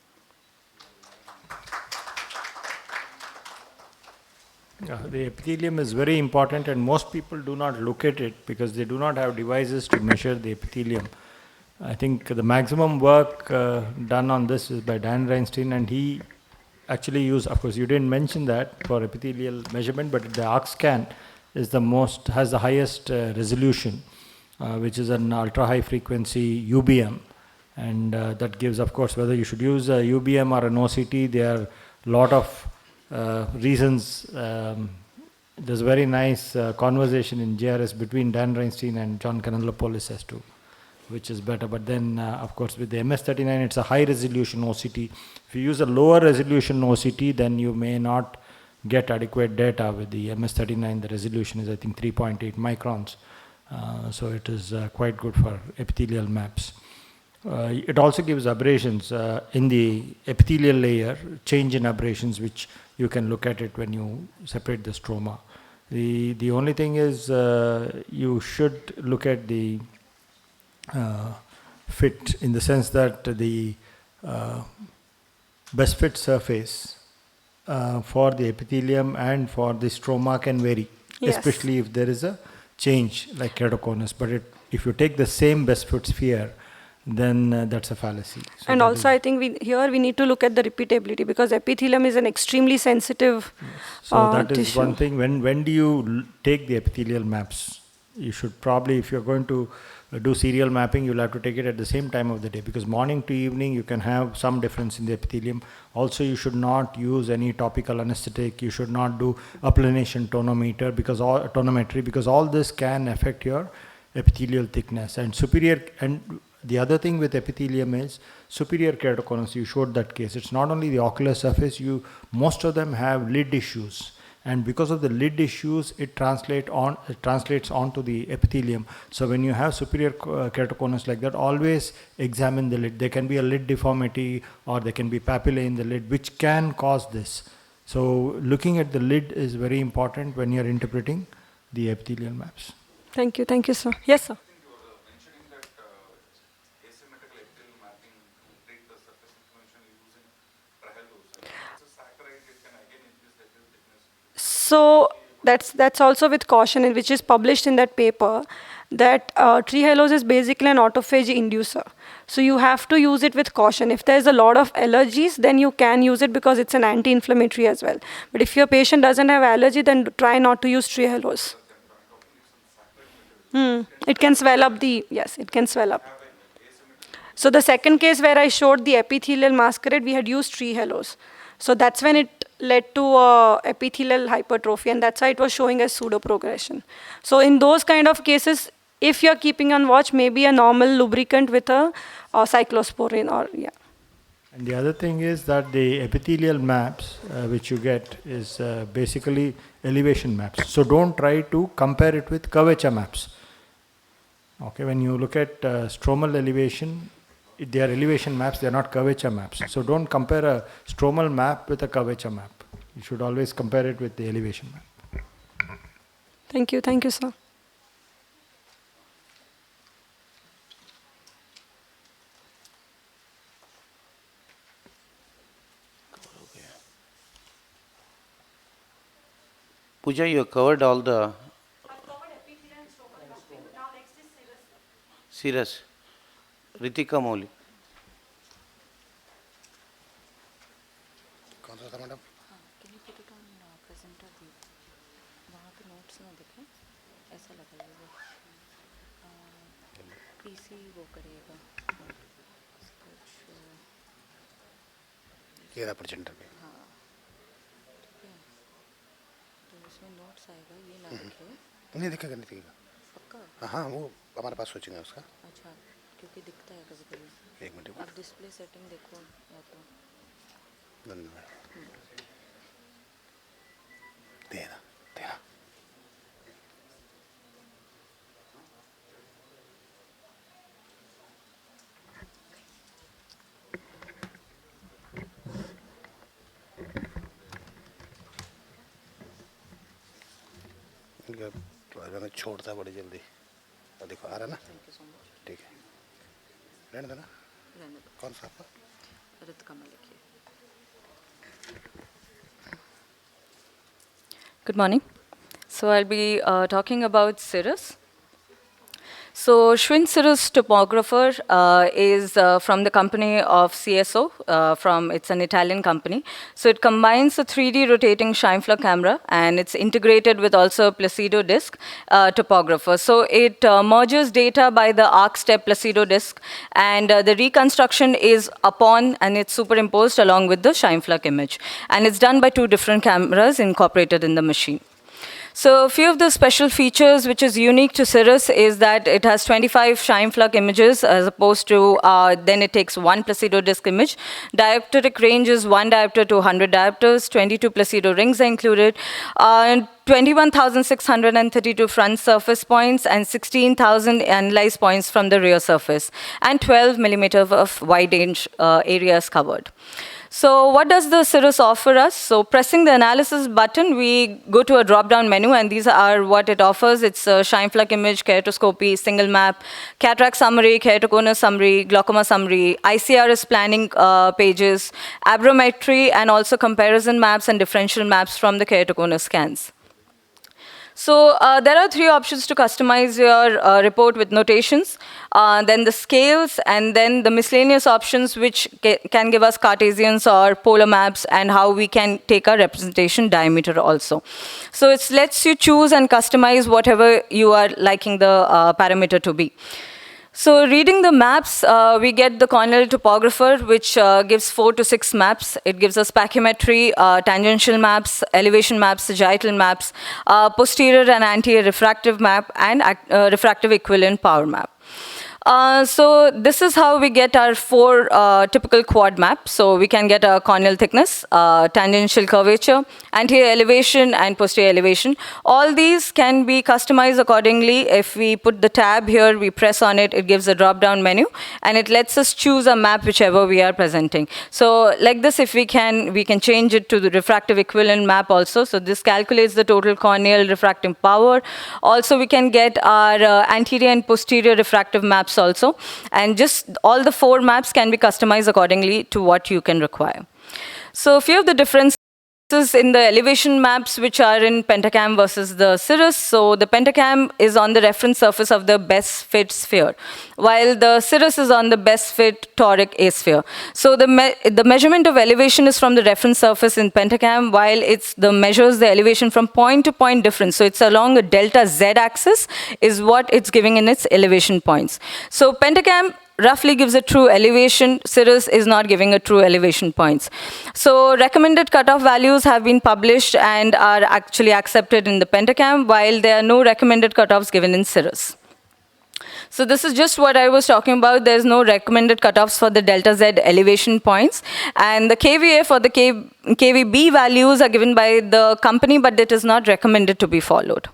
The epithelium is very important, and most people do not look at it because they do not have devices to measure the epithelium. I think the maximum work done on this is by Dan Reinstein, and he actually used, of course, you didn't mention that for epithelial measurement, but the ARC scan is has the highest resolution, which is an ultra high frequency UBM, and that gives, of course, whether you should use a UBM or an OCT. There are a lot of reasons. There's a very nice conversation in JRS between Dan Reinstein and John Kanellopoulos as to which is better. But then, of course, with the MS39, it's a high resolution OCT. If you use a lower resolution OCT, then you may not get adequate data. With the MS39, the resolution is, I think, 3.8 microns. So it is quite good for epithelial maps. It also gives abrasions in the epithelial layer, change in abrasions, which you can look at it when you separate the stroma. The only thing is you should look at the fit, in the sense that the best fit surface for the epithelium and for the stroma can vary, yes, especially if there is a change like keratoconus. But if you take the same best fit sphere, then that's a fallacy. So and also I think we need to look at the repeatability, because epithelium is an extremely sensitive so that is tissue. One thing. When do you take the epithelial maps? You should probably, if you're going to do serial mapping, you'll have to take it at the same time of the day, because morning to evening you can have some difference in the epithelium. Also, you should not use any topical anesthetic. You should not do applanation tonometry, because all this can affect your epithelial thickness. And the other thing with epithelium is superior keratoconus. You showed that case. It's not only the ocular surface. Most of them have lid issues. And because of the lid issues, it translates onto the epithelium. So when you have superior keratoconus like that, always examine the lid. There can be a lid deformity, or there can be papillae in the lid, which can cause this. So looking at the lid is very important when you're interpreting the epithelial maps. Thank you, sir. Yes, sir. So that's also with caution, which is published in that paper, that Trehalose is basically an autophagy inducer. So you have to use it with caution. If there's a lot of allergies, then you can use it because it's an anti-inflammatory as well. But if your patient doesn't have allergy, then try not to use Trehalose. It can swell up it can swell up. So the second case where I showed the epithelial masquerade, we had used Trehalose. So that's when it led to epithelial hypertrophy, and that's why it was showing as pseudoprogression. So in those kind of cases, if you're keeping on watch, maybe a normal lubricant with a cyclosporine or, yeah. And the other thing is that the epithelial maps which you get is basically elevation maps. So don't try to compare it with curvature maps. Okay, when you look at stromal elevation, they are elevation maps, they are not curvature maps. So don't compare a stromal map with a curvature map. You should always compare it with the elevation map. Thank you, sir. Pooja, you covered all the cirrus. Ritika Moli. कौन सा था madam? ये रहा presenter पे. नहीं दिखेगा, नहीं दिखेगा. हाँ, वो हमारे पास सोचेंगे उसका. अच्छा, क्योंकि दिखता है कभी-कभी. एक मिनट. अब डिस्प्ले सेटिंग देखो या तो. धन्यवाद. देना. मैं छोड़ता बड़ी जल्दी. देखो आ रहा ना. ठीक है. रहने देना. कौन सा आपका? Good morning. So I'll be talking about cirrus. So Schwinn Cirrus Topographer is from the company of CSO. It's an Italian company. So it combines a 3D rotating Scheinflug camera, and it's integrated with also a Placido disc topographer. So it merges data by the arc step Placido disc, and the reconstruction is upon and it's superimposed along with the Scheinflug image. And it's done by 2 different cameras incorporated in the machine. So a few of the special features which is unique to Cirrus is that it has 25 Scheinflug images as opposed to, then it takes 1 Placido disc image. Dioptric range is 1 diopter to 100 diopters, 22 Placido rings are included, 21,632 front surface points and 16,000 analyzed points from the rear surface, and 12 millimeters of wide range areas covered. So what does the Cirrus offer us? So pressing the analysis button, we go to a drop-down menu, and these are what it offers. It's a Scheinflug image, keratoscopy, single map, cataract summary, keratoconus summary, glaucoma summary, ICRS planning pages, abrometry, and also comparison maps and differential maps from the keratoconus scans. So there are 3 options to customize your report with notations, then the scales, and then the miscellaneous options which can give us Cartesians or polar maps, and how we can take our representation diameter also. So it lets you choose and customize whatever you are liking the parameter to be. So reading the maps, we get the corneal topographer, which gives 4 to 6 maps. It gives us pachymetry, tangential maps, elevation maps, sagittal maps, posterior and anterior refractive map, and refractive equivalent power map. So this is how we get our 4 typical quad maps. So we can get a corneal thickness, tangential curvature, anterior elevation, and posterior elevation. All these can be customized accordingly. If we put the tab here, we press on it, it gives a drop-down menu, and it lets us choose a map whichever we are presenting. So like this, if we can change it to the refractive equivalent map also. So this calculates the total corneal refractive power. Also, we can get our anterior and posterior refractive maps also, and just all the 4 maps can be customized accordingly to what you can require. So a few of the differences in the elevation maps which are in Pentacam versus the Cirrus. So the Pentacam is on the reference surface of the best fit sphere, while the Cirrus is on the best fit toric A-sphere. So the measurement of elevation is from the reference surface in Pentacam, while measures the elevation from point to point difference. So it's along a delta Z axis is what it's giving in its elevation points. So Pentacam roughly gives a true elevation. Cirrus is not giving a true elevation points. So recommended cutoff values have been published and are actually accepted in the Pentacam, while there are no recommended cutoffs given in Cirrus. So this is just what I was talking about. There's no recommended cutoffs for the delta Z elevation points. And the KVA for the KVB values are given by the company, but it is not recommended to be followed.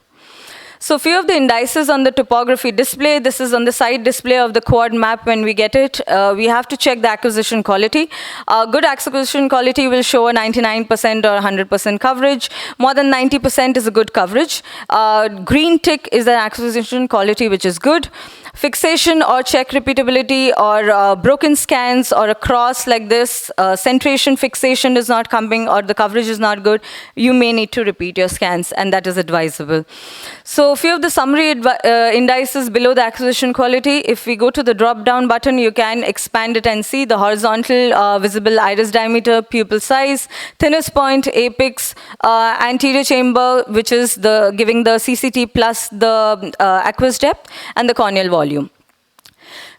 So few of the indices on the topography display. This is on the side display of the quad map when we get it. We have to check the acquisition quality. Good acquisition quality will show a 99% or 100% coverage. More than 90% is a good coverage. Green tick is an acquisition quality which is good. Fixation or check repeatability or broken scans or a cross like this, centration fixation is not coming or the coverage is not good, you may need to repeat your scans, and that is advisable. So a few of the summary indices below the acquisition quality. If we go to the drop-down button, you can expand it and see the horizontal visible iris diameter, pupil size, thinnest point, apex, anterior chamber, which is giving the CCT plus the aqueous depth, and the corneal volume.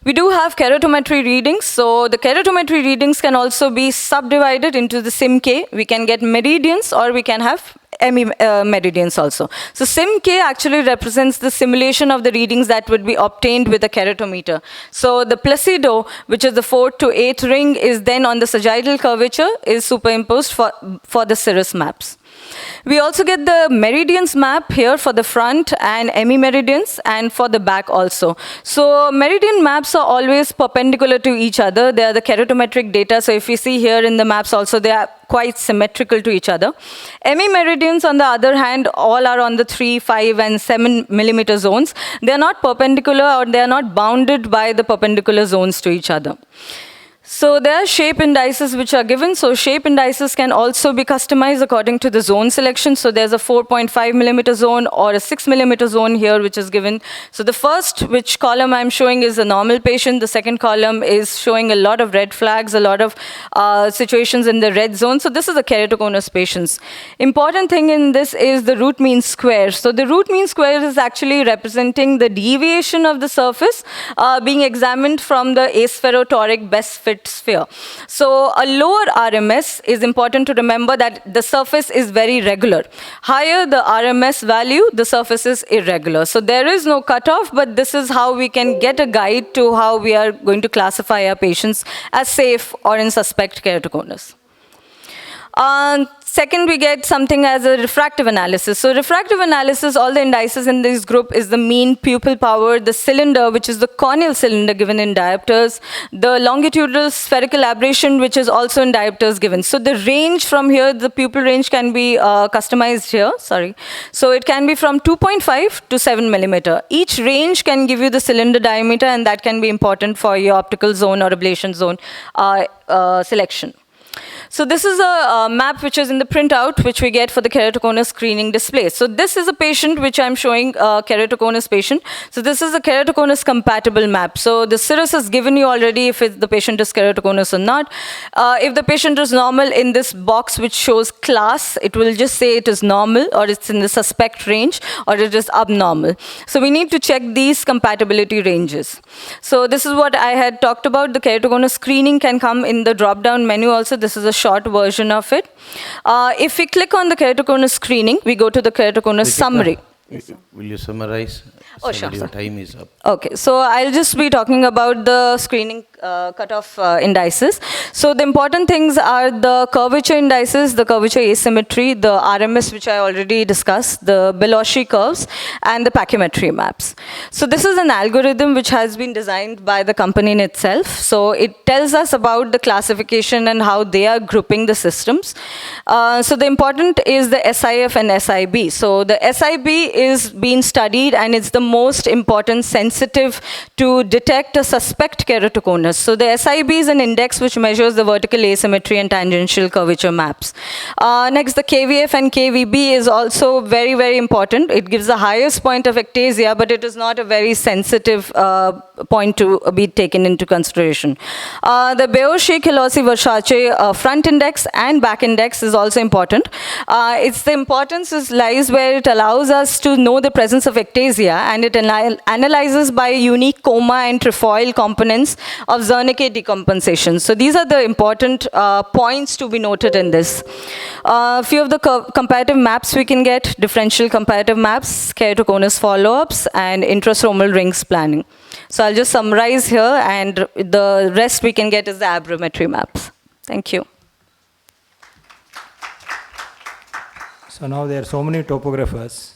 We do have keratometry readings. So the keratometry readings can also be subdivided into the SIM-K. We can get meridians or we can have meridians also. So SIM-K actually represents the simulation of the readings that would be obtained with a keratometer. So the Placido, which is the 4th to 8th ring, is then on the sagittal curvature, is superimposed for the Cirrus maps. We also get the meridians map here for the front and meridians, and for the back also. So meridian maps are always perpendicular to each other. They are the keratometric data. So if you see here in the maps also, they are quite symmetrical to each other. Meridians, on the other hand, all are on the 3, 5, and 7 millimeter zones. They are not perpendicular, or they are not bounded by the perpendicular zones to each other. So there are shape indices which are given. So shape indices can also be customized according to the zone selection. So there's a 4.5 millimeter zone or a 6 millimeter zone here which is given. So the first which column I'm showing is a normal patient. The second column is showing a lot of red flags, a lot of situations in the red zone. So this is a keratoconus patients. Important thing in this is the root mean square. So the root mean square is actually representing the deviation of the surface being examined from the aspherotoric best fit sphere. So a lower RMS is important to remember that the surface is very regular. Higher the RMS value, the surface is irregular. So there is no cutoff, but this is how we can get a guide to how we are going to classify our patients as safe or in suspect keratoconus. Second, we get something as a refractive analysis. So refractive analysis, all the indices in this group is the mean pupil power, the cylinder, which is the corneal cylinder given in diopters, the longitudinal spherical aberration, which is also in diopters given. So the range from here, the pupil range can be customized here, sorry. So it can be from 2.5 to 7 millimeter. Each range can give you the cylinder diameter, and that can be important for your optical zone or ablation zone selection. So this is a map which is in the printout, which we get for the keratoconus screening display. So this is a patient which I'm showing, keratoconus patient. So this is a keratoconus compatible map. So the Cirrus has given you already if the patient is keratoconus or not. If the patient is normal, in this box which shows class, it will just say it is normal, or it's in the suspect range, or it is abnormal. So we need to check these compatibility ranges. So this is what I had talked about. The keratoconus screening can come in the drop-down menu also. This is a short version of it. If we click on the keratoconus screening, we go to the keratoconus summary. Will you summarize? Oh, sure. Your time is up. Okay, so I'll just be talking about the screening cutoff indices. So the important things are the curvature indices, the curvature asymmetry, the RMS, which I already discussed, the Beloshi curves, and the pachymetry maps. So this is an algorithm which has been designed by the company in itself. So it tells us about the classification and how they are grouping the systems. So the important is the SIF and SIB. So the SIB is being studied, and it's the most important sensitive to detect a suspect keratoconus. heterogeneous. So the SIB is an index which measures the vertical asymmetry and tangential curvature maps. Next, the KVF and KVB is also very, very important. It gives the highest point of ectasia, but it is not a very sensitive point to be taken into consideration. The Beoshi-Kilossi-Versace front index and back index is also important. The importance lies where it allows us to know the presence of ectasia, and it analyzes by unique coma and trefoil components of Zernike decompensation. So these are the important points to be noted in this. A few of the comparative maps we can get: differential comparative maps, keratoconus follow-ups, and intrastromal rings planning. So I'll just summarize here, and the rest we can get is the aberrometry maps. Thank you. So now there are so many topographers.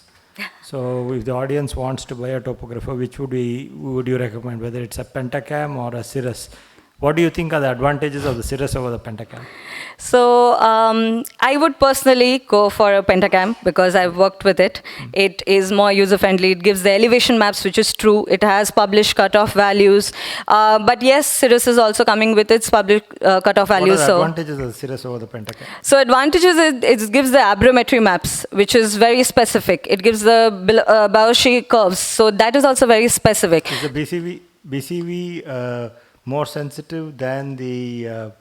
So if the audience wants to buy a topographer, which would you recommend, whether it's a Pentacam or a Cirrus? What do you think are the advantages of the Cirrus over the Pentacam? So I would personally go for a Pentacam because I've worked with it. It is more user-friendly. It gives the elevation maps, which is true. It has published cutoff values. But yes, Cirrus is also coming with its published cutoff values. What are the advantages of the Cirrus over the Pentacam? So advantages, it gives the aberrometry maps, which is very specific. It gives the Beoshi curves. So that is also very specific. Is the BCV more sensitive than the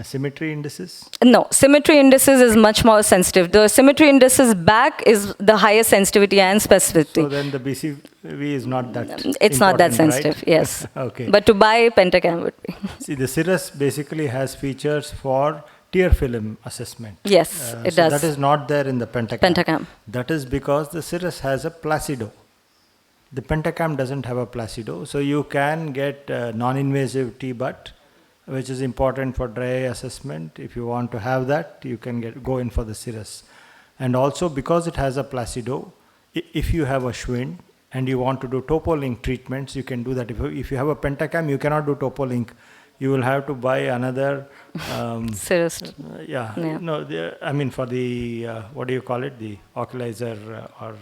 symmetry indices? No, symmetry indices is much more sensitive. The symmetry indices back is the highest sensitivity and specificity. So then the BCV is not that It's not that sensitive, right? yes. Okay. But to buy Pentacam would be. See, the Cirrus basically has features for tear film assessment. Yes, it does. That is not there in the Pentacam. Pentacam. That is because the Cirrus has a Placido. The Pentacam doesn't have a Placido, so you can get non-invasive T-butt, which is important for dry eye assessment. If you want to have that, you can go in for the Cirrus. And also because it has a Placido, if you have a Schwind and you want to do topoliink treatments, you can do that. If you have a Pentacam, you cannot do topoliink. You will have to buy another Cirrus. Yeah. No, I mean for the what do you call it? The oculizer or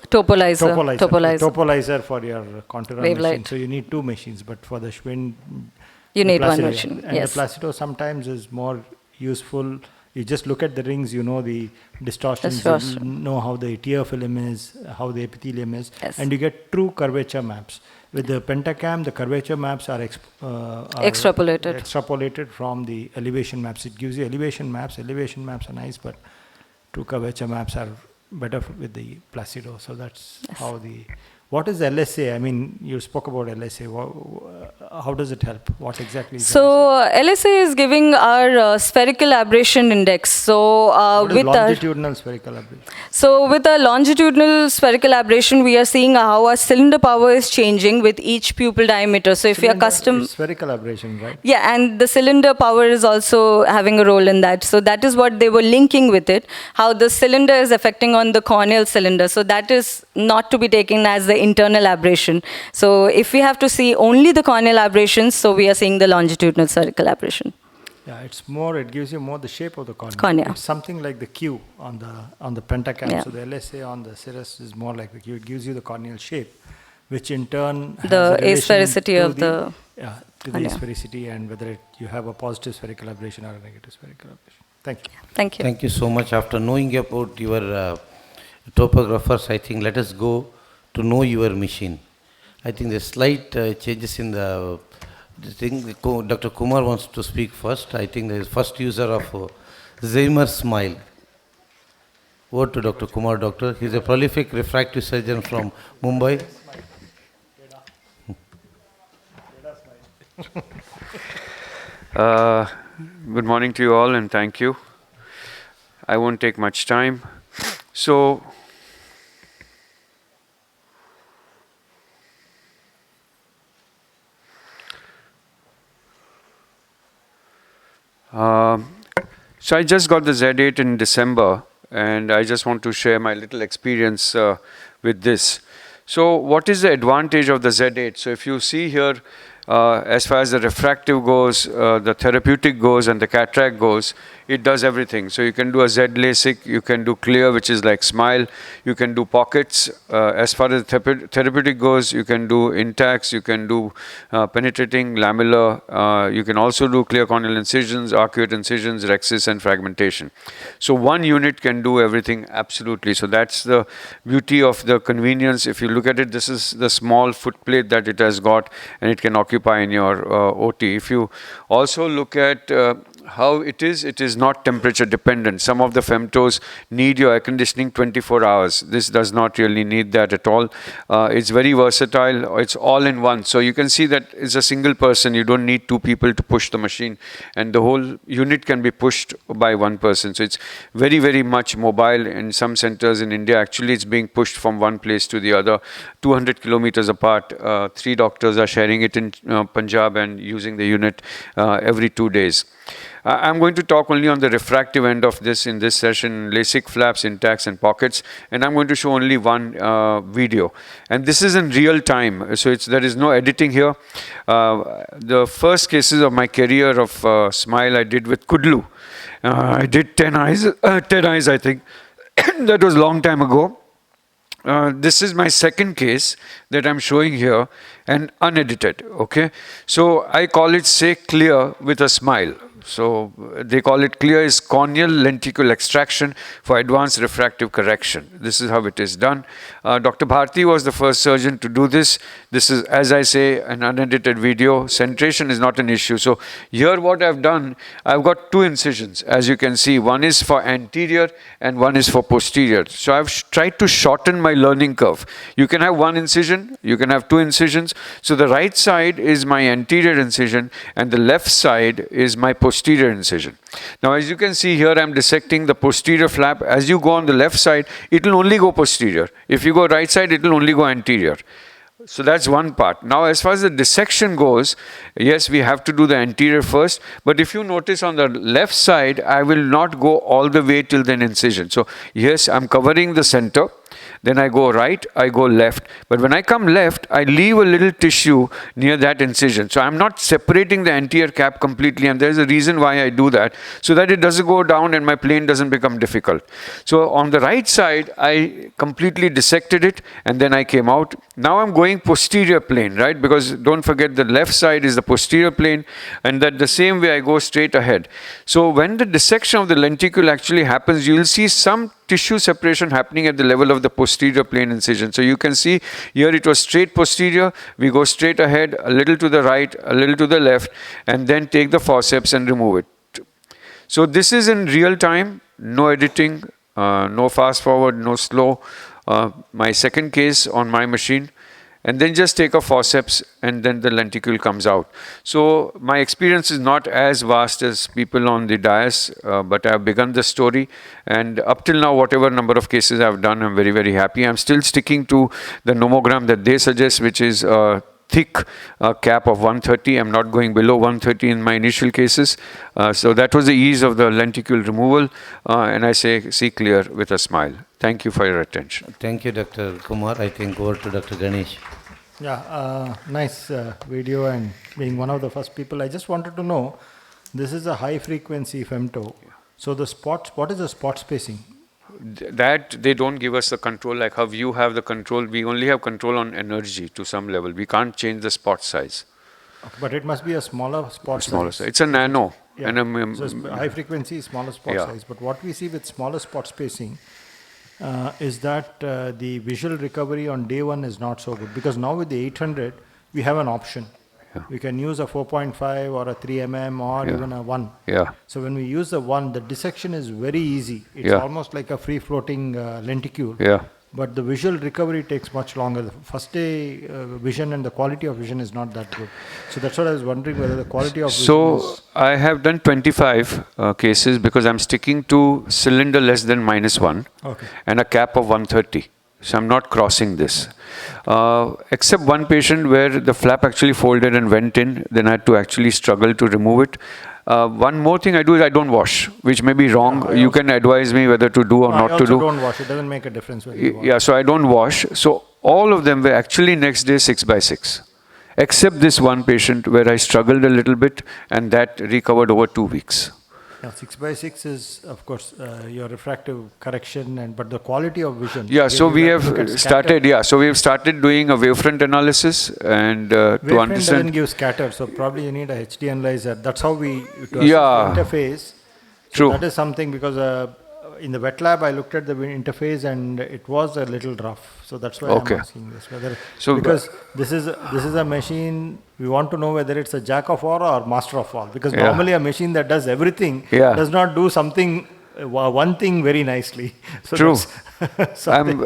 Topolizer for your contour machine. So you need two machines, but for the Schwind, you need one machine. And yes. the Placido sometimes is more useful. You just look at the rings, you know the distortions, you know how the tear film is, how the epithelium is, and you get true curvature maps. With the Pentacam, the curvature maps are extrapolated from the elevation maps. It gives you elevation maps. Elevation maps are nice, but true curvature maps are better with the Placido. So that's how the... What is LSA? I mean, you spoke about LSA. How does it help? What exactly is LSA is giving our spherical aberration index. So what is longitudinal spherical aberration? So with a longitudinal spherical aberration, we are seeing how our cylinder power is changing with each pupil diameter. So if you are custom... Spherical aberration, right? Yeah, and the cylinder power is also having a role in that. So that is what they were linking with it, how the cylinder is affecting on the corneal cylinder. So that is not to be taken as the internal aberration. So if we have to see only the corneal aberrations, so we are seeing the longitudinal spherical aberration. Yeah, it's more, it gives you more the shape of the cornea. It's something like the Q on the Pentacam. Yeah. So the LSA on the Cirrus is more like the Q. It gives you the corneal shape, which in turn has the a asphericity of the to the asphericity and whether you have a positive spherical aberration or a negative spherical aberration. Thank you. Thank you. Thank you so much. After knowing about your topographers, I think let us go to know your machine. I think the slight changes in the thing. Dr. Kumar wants to speak first. I think the first user of Zimmer Smile. Over to Dr. Kumar, doctor. He's a prolific refractive surgeon from Mumbai. Good morning to you all and thank you. I won't take much time. So, so I just got the Z8 in December and I just want to share my little experience with this. So what is the advantage of the Z8? So if you see here, as far as the refractive goes, the therapeutic goes, and the cataract goes, it does everything. So you can do a Z LASIK, you can do clear, which is like smile, you can do pockets. As far as therapeutic goes, you can do intacts, you can do penetrating, lamellar, you can also do clear corneal incisions, arcuate incisions, rhexis, and fragmentation. So one unit can do everything absolutely. So that's the beauty of the convenience. If you look at it, this is the small footplate that it has got, and it can occupy in your OT. If you also look at how it is not temperature dependent. Some of the femtos need your air conditioning 24 hours. This does not really need that at all. It's very versatile. It's all in one. So you can see that it's a single person. You don't need two people to push the machine, and the whole unit can be pushed by one person. So it's very, very much mobile. In some centers in India, actually it's being pushed from one place to the other, 200 kilometers apart. 3 doctors are sharing it in Punjab and using the unit every 2 days. I'm going to talk only on the refractive end of this in this session, LASIK flaps, intacts, and pockets, and I'm going to show only one video. And this is in real time, so there is no editing here. The first cases of my career of smile I did with Kudlu. I did 10 eyes, I think. That was a long time ago. This is my second case that I'm showing here, and unedited, okay? So I call it say clear with a smile. So they call it clear is corneal lenticle extraction for advanced refractive correction. This is how it is done. Dr. Bharti was the first surgeon to do this. This is, as I say, an unedited video. Centration is not an issue. So here what I've done, I've got 2 incisions. As you can see, one is for anterior and one is for posterior. So I've tried to shorten my learning curve. You can have 1 incision, you can have 2 incisions. So the right side is my anterior incision and the left side is my posterior incision. Now as you can see here, I'm dissecting the posterior flap. As you go on the left side, it will only go posterior. If you go right side, it will only go anterior. So that's one part. Now as far as the dissection goes, yes, we have to do the anterior first, but if you notice on the left side, I will not go all the way till the incision. So yes, I'm covering the center. Then I go right, I go left. But when I come left, I leave a little tissue near that incision. So I'm not separating the anterior cap completely, and there's a reason why I do that, so that it doesn't go down and my plane doesn't become difficult. So on the right side, I completely dissected it, and then I came out. Now I'm going posterior plane, right? Because don't forget the left side is the posterior plane, and that the same way I go straight ahead. So when the dissection of the lenticle actually happens, you will see some tissue separation happening at the level of the posterior plane incision. So you can see here it was straight posterior, we go straight ahead, a little to the right, a little to the left, and then take the forceps and remove it. So this is in real time, no editing, no fast forward, no slow. My second case on my machine. And then just take a forceps and then the lenticle comes out. So my experience is not as vast as people on the dais, but I've begun the story. And up till now, whatever number of cases I've done, I'm very, very happy. I'm still sticking to the nomogram that they suggest, which is a thick cap of 130. I'm not going below 130 in my initial cases. So that was the ease of the lenticle removal. And I say, see clear with a smile. Thank you for your attention. Thank you, Dr. Kumar. I think over to Dr. Ganesh. Yeah, nice video, and being one of the first people, I just wanted to know, this is a high frequency femto. So the spots, what is the spot spacing? That they don't give us the control like how you have the control. We only have control on energy to some level. We can't change the spot size. But it must be a smaller spot size. It's a nano. Yeah. And so high frequency, smaller spot size. But what we see with smaller spot spacing is that the visual recovery on day 1 is not so good. Because now with the 800, we have an option. Yeah. We can use a 4.5 or a 3 mm or even a 1. Yeah. So when we use the 1, the dissection is very easy. It's almost like a free floating lenticule. Yeah. But the visual recovery takes much longer. The first day vision and the quality of vision is not that good. So that's what I was wondering, whether the quality of vision is... I have done 25 cases because I'm sticking to cylinder less than -1 and a cap of 130. So I'm not crossing this. Except one patient where the flap actually folded and went in, then I had to actually struggle to remove it. One more thing I do is I don't wash, which may be wrong. You can advise me whether to do or not to do. I also don't wash. It doesn't make a difference whether you wash. Yeah, so I don't wash. So all of them were actually next day 6 by 6. except this one patient where I struggled a little bit, and that recovered over 2 weeks. Now, 6x6 is, of course, your refractive correction, but the quality of vision. Yeah, Again, so you we have to have look at started. Yeah, so we have started doing a wavefront analysis and to Wavefront understand. doesn't give scatter, so probably you need a HD analyzer. That's how we to Yeah. the interface. So True. that is something, because in the wet lab I looked at the interface and it was a little rough. So that's why Okay. I'm asking this. Whether So, because this is a machine, we want to know whether it's a jack of all or master of all. Because Yeah. normally a machine that does everything Yeah. does not do something one thing very nicely. So True. that's something.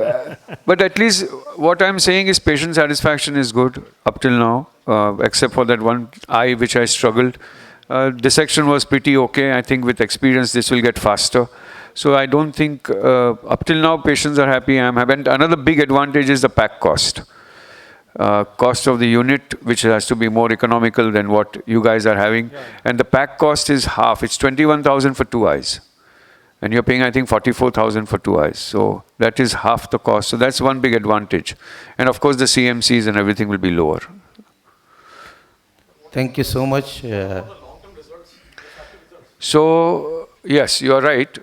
But at least what I'm saying is patient satisfaction is good up till now, except for that one eye which I struggled. Dissection was pretty okay. I think with experience this will get faster. So I don't think, up till now patients are happy, I'm happy. And another big advantage is the pack cost. Cost of the unit, which has to be more economical than what you guys are having. Yeah. And the pack cost is half. It's 21,000 for 2 eyes. And you're paying, I think, 44,000 for 2 eyes. So that is half the cost. So that's one big advantage. And of course, the CMCs and everything will be lower. Thank you so much. So, yes, you are right.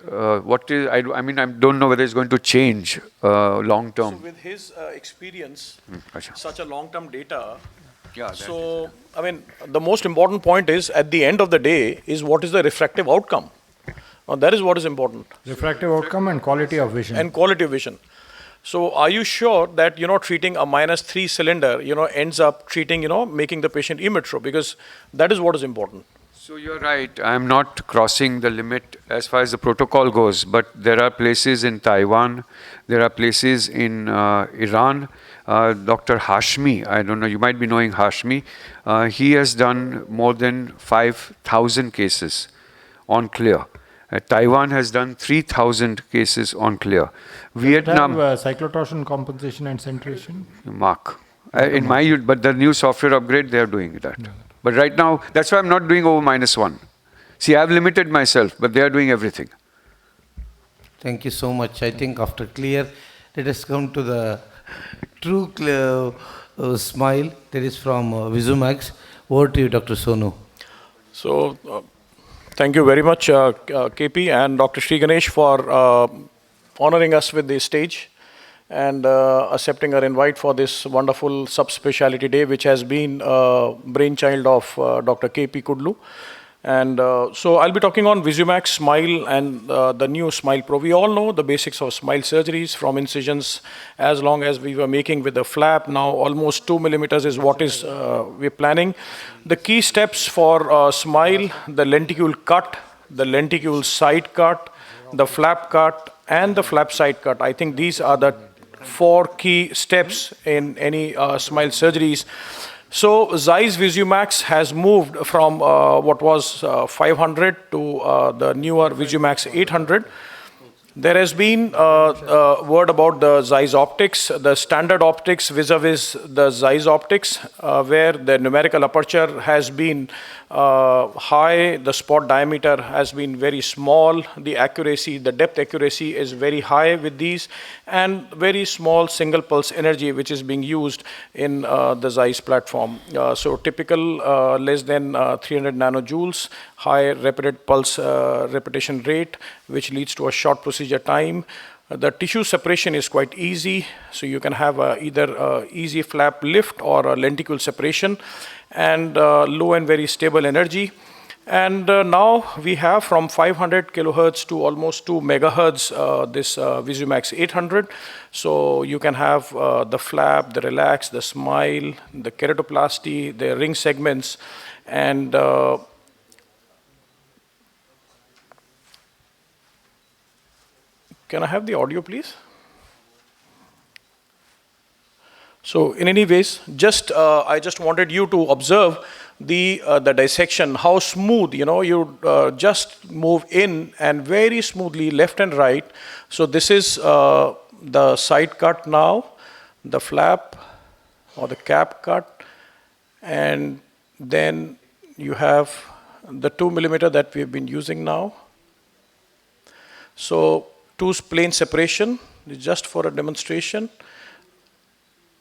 What is, I mean, I don't know whether it's going to change long term. So with his experience, such a long-term data, I mean, the most important point is, at the end of the day, is what is the refractive outcome. Now, that is what is important. Refractive outcome and quality of vision. And quality of vision. So are you sure that, treating a -3 cylinder, ends up treating, making the patient immature? Because that is what is important. So you're right. I'm not crossing the limit as far as the protocol goes, but there are places in Taiwan, there are places in Iran. Dr. Hashmi, I don't know, you might be knowing Hashmi. He has done more than 5,000 cases on clear. Taiwan has done 3,000 cases on clear. Vietnam. Have cyclotorsion compensation and centration? Mark. In my, but the new software upgrade, they are doing that. Yeah. But right now, that's why I'm not doing over -1. See, I've limited myself, but they are doing everything. Thank you so much. I think after clear, let us come to the true clear, smile. That is from Visumax. Over to you, Dr. Sonu. So, thank you very much, KP and Dr. Sri Ganesh, for honoring us with the stage and accepting our invite for this wonderful subspeciality day, which has been brainchild of Dr. KP Kudlu. And so I'll be talking on Visumax Smile and the new Smile Pro. We all know the basics of smile surgeries, from incisions, as long as we were making with the flap. Now almost 2 millimeters is what is we're planning. The key steps for smile: the lenticule cut, the lenticule side cut, the flap cut, and the flap side cut. I think these are the 4 key steps in any smile surgeries. So Zeiss Visumax has moved from what was 500 to the newer Visumax 800. There has been word about the Zeiss optics, the standard optics vis-a-vis the Zeiss optics, where the numerical aperture has been high, the spot diameter has been very small, the accuracy, the depth accuracy is very high with these, and very small single pulse energy which is being used in the Zeiss platform. So typical less than 300 nanojoules, high repeated pulse repetition rate, which leads to a short procedure time. The tissue separation is quite easy, so you can have either easy flap lift or a lenticule separation, and low and very stable energy. And now we have from 500 kilohertz to almost 2 megahertz this Visumax 800. So you can have the flap, the relax, the smile, the keratoplasty, the ring segments, and can I have the audio, please? So in any ways, I just wanted you to observe the dissection, how smooth, you just move in and very smoothly left and right. So this is the side cut now, the flap or the cap cut, and then you have the 2 millimeter that we've been using now. So 2 plane separation, just for a demonstration.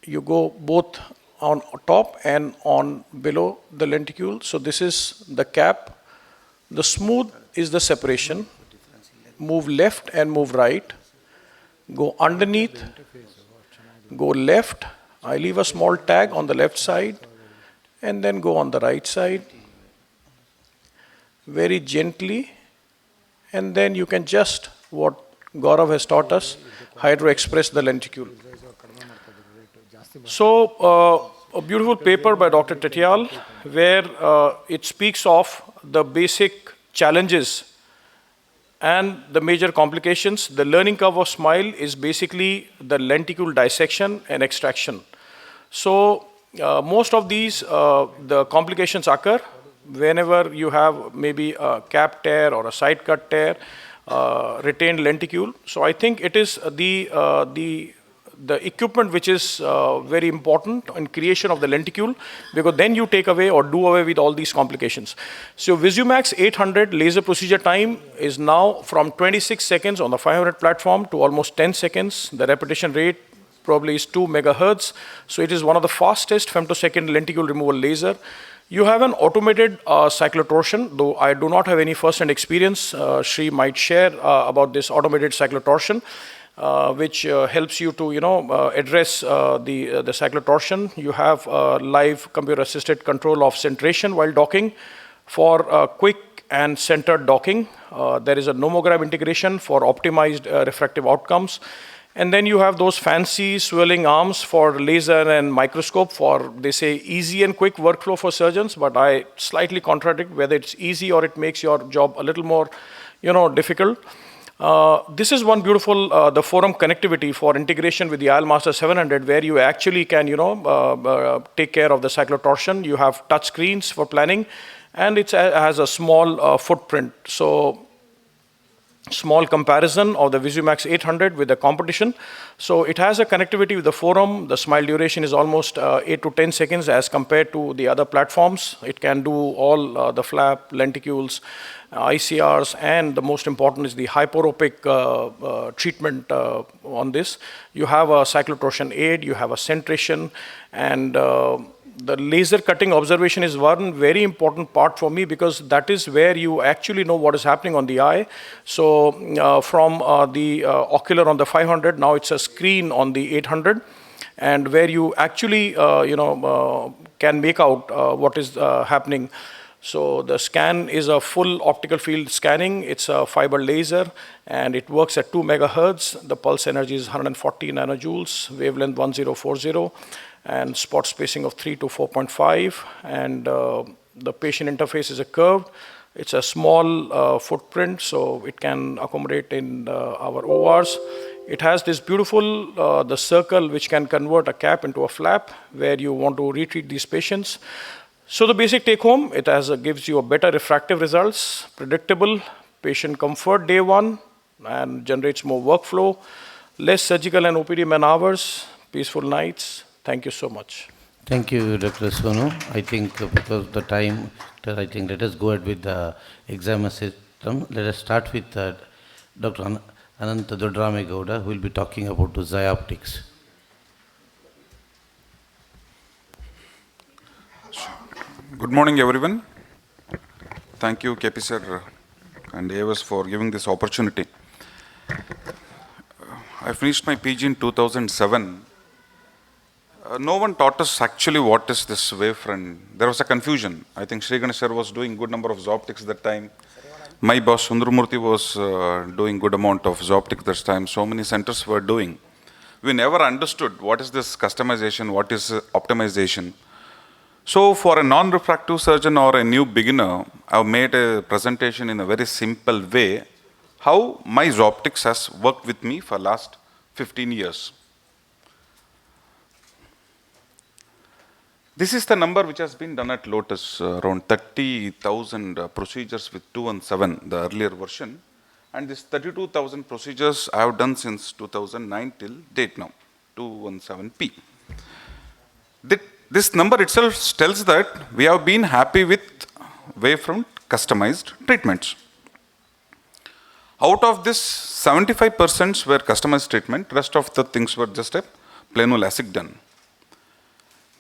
You go both on top and on below the lenticule. So this is the cap. The smooth is the separation. Move left and move right. Go underneath, go left. I leave a small tag on the left side and then go on the right side very gently, and then you can just, what Gaurav has taught us, hydro-express the lenticule. So, a beautiful paper by Dr. Tetial, where it speaks of the basic challenges and the major complications. The learning curve of SMILE is basically the lenticule dissection and extraction. So, most of these, the complications occur whenever you have maybe a cap tear or a side cut tear, retained lenticule. So I think it is the equipment which is very important in creation of the lenticule, because then you take away or do away with all these complications. So VisuMax 800 laser procedure time is now from 26 seconds on the 500 platform to almost 10 seconds. The repetition rate probably is 2 megahertz. So it is one of the fastest femtosecond lenticule removal laser. You have an automated cyclotorsion, though I do not have any first-hand experience. Shri might share about this automated cyclotorsion, which helps you to, address the cyclotorsion. You have live computer-assisted control of centration while docking for quick and centered docking. There is a nomogram integration for optimized refractive outcomes. And then you have those fancy swirling arms for laser and microscope for, they say, easy and quick workflow for surgeons, but I slightly contradict whether it's easy or it makes your job a little more, difficult. This is one beautiful, the forum connectivity for integration with the ILMaster 700, where you actually can, take care of the cyclotorsion. You have touch screens for planning, and it has a small footprint. So, small comparison of the VisuMax 800 with the competition. So it has a connectivity with the forum. The SMILE duration is almost 8 to 10 seconds as compared to the other platforms. It can do all the flap, lenticules, ICRs, and the most important is the hyperopic treatment on this. You have a cyclotorsion aid, you have a centration, and the laser cutting observation is one very important part for me, because that is where you actually know what is happening on the eye. So from the ocular on the 500, now it's a screen on the 800, and where you actually can make out what is happening. So the scan is a full optical field scanning. It's a fiber laser, and it works at 2 megahertz. The pulse energy is 140 nanojoules, wavelength 1040, and spot spacing of 3 to 4.5. And the patient interface is a curved. It's a small footprint, so it can accommodate in our ORs. It has this beautiful, the circle, which can convert a cap into a flap, where you want to retreat these patients. So the basic take home, it gives you a better refractive results, predictable, patient comfort day one, and generates more workflow, less surgical and OPD man hours, peaceful nights. Thank you so much. Thank you, Dr. Sonu. I think because of the time, I think let us go ahead with the exam system. Let us start with Dr. Ananta Dodrame Gowda, who will be talking about the Zyoptics. Good morning, everyone. Thank you, KP sir and AIOS for giving this opportunity. I finished my PG in 2007. No one taught us actually what is this wavefront. There was a confusion. I think Sri Ganesh sir was doing good number of Zyoptics that time. My boss Sundaramurthy was doing good amount of Zyoptics that time. So many centers were doing. We never understood what is this customization, what is optimization. So for a non-refractive surgeon or a new beginner, I've made a presentation in a very simple way how my Zyoptics has worked with me for last 15 years. This is the number which has been done at Lotus, around 30,000 procedures with 217, the earlier version. And this 32,000 procedures I have done since 2009 till date now, 217P. This number itself tells that we have been happy with wavefront customized treatments. Out of this, 75% were customized treatment, rest of the things were just a plano LASIK done.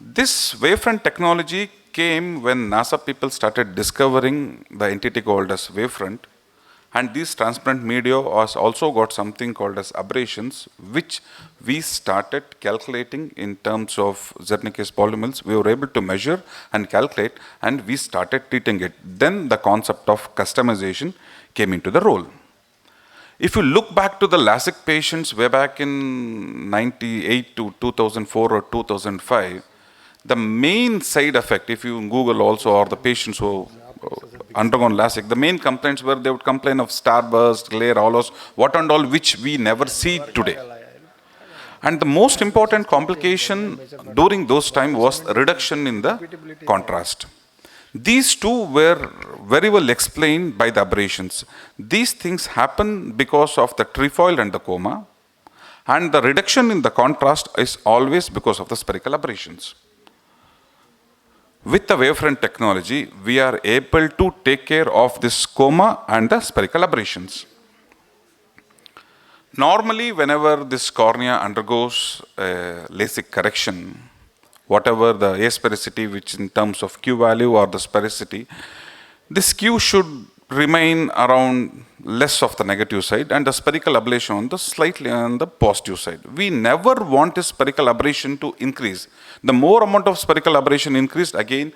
This wavefront technology came when NASA people started discovering the entity called as wavefront. And this transparent media has also got something called as aberrations, which we started calculating in terms of Zernike's polymerase. We were able to measure and calculate, and we started treating it. Then the concept of customization came into the role. If you look back to the LASIK patients way back in 98 to 2004 or 2005, the main side effect, if you Google also, or the patients who undergone LASIK, the main complaints were they would complain of starburst, glare, all those, what and all, which we never see today. And the most important complication during those time was reduction in the contrast. These two were very well explained by the aberrations. These things happen because of the trefoil and the coma, and the reduction in the contrast is always because of the spherical aberrations. With the wavefront technology, we are able to take care of this coma and the spherical aberrations. Normally, whenever this cornea undergoes LASIK correction, whatever the asphericity, which in terms of Q value or the sphericity, this Q should remain around less of the negative side and the spherical ablation on the slightly on the positive side. We never want this spherical aberration to increase. The more amount of spherical aberration increased, again,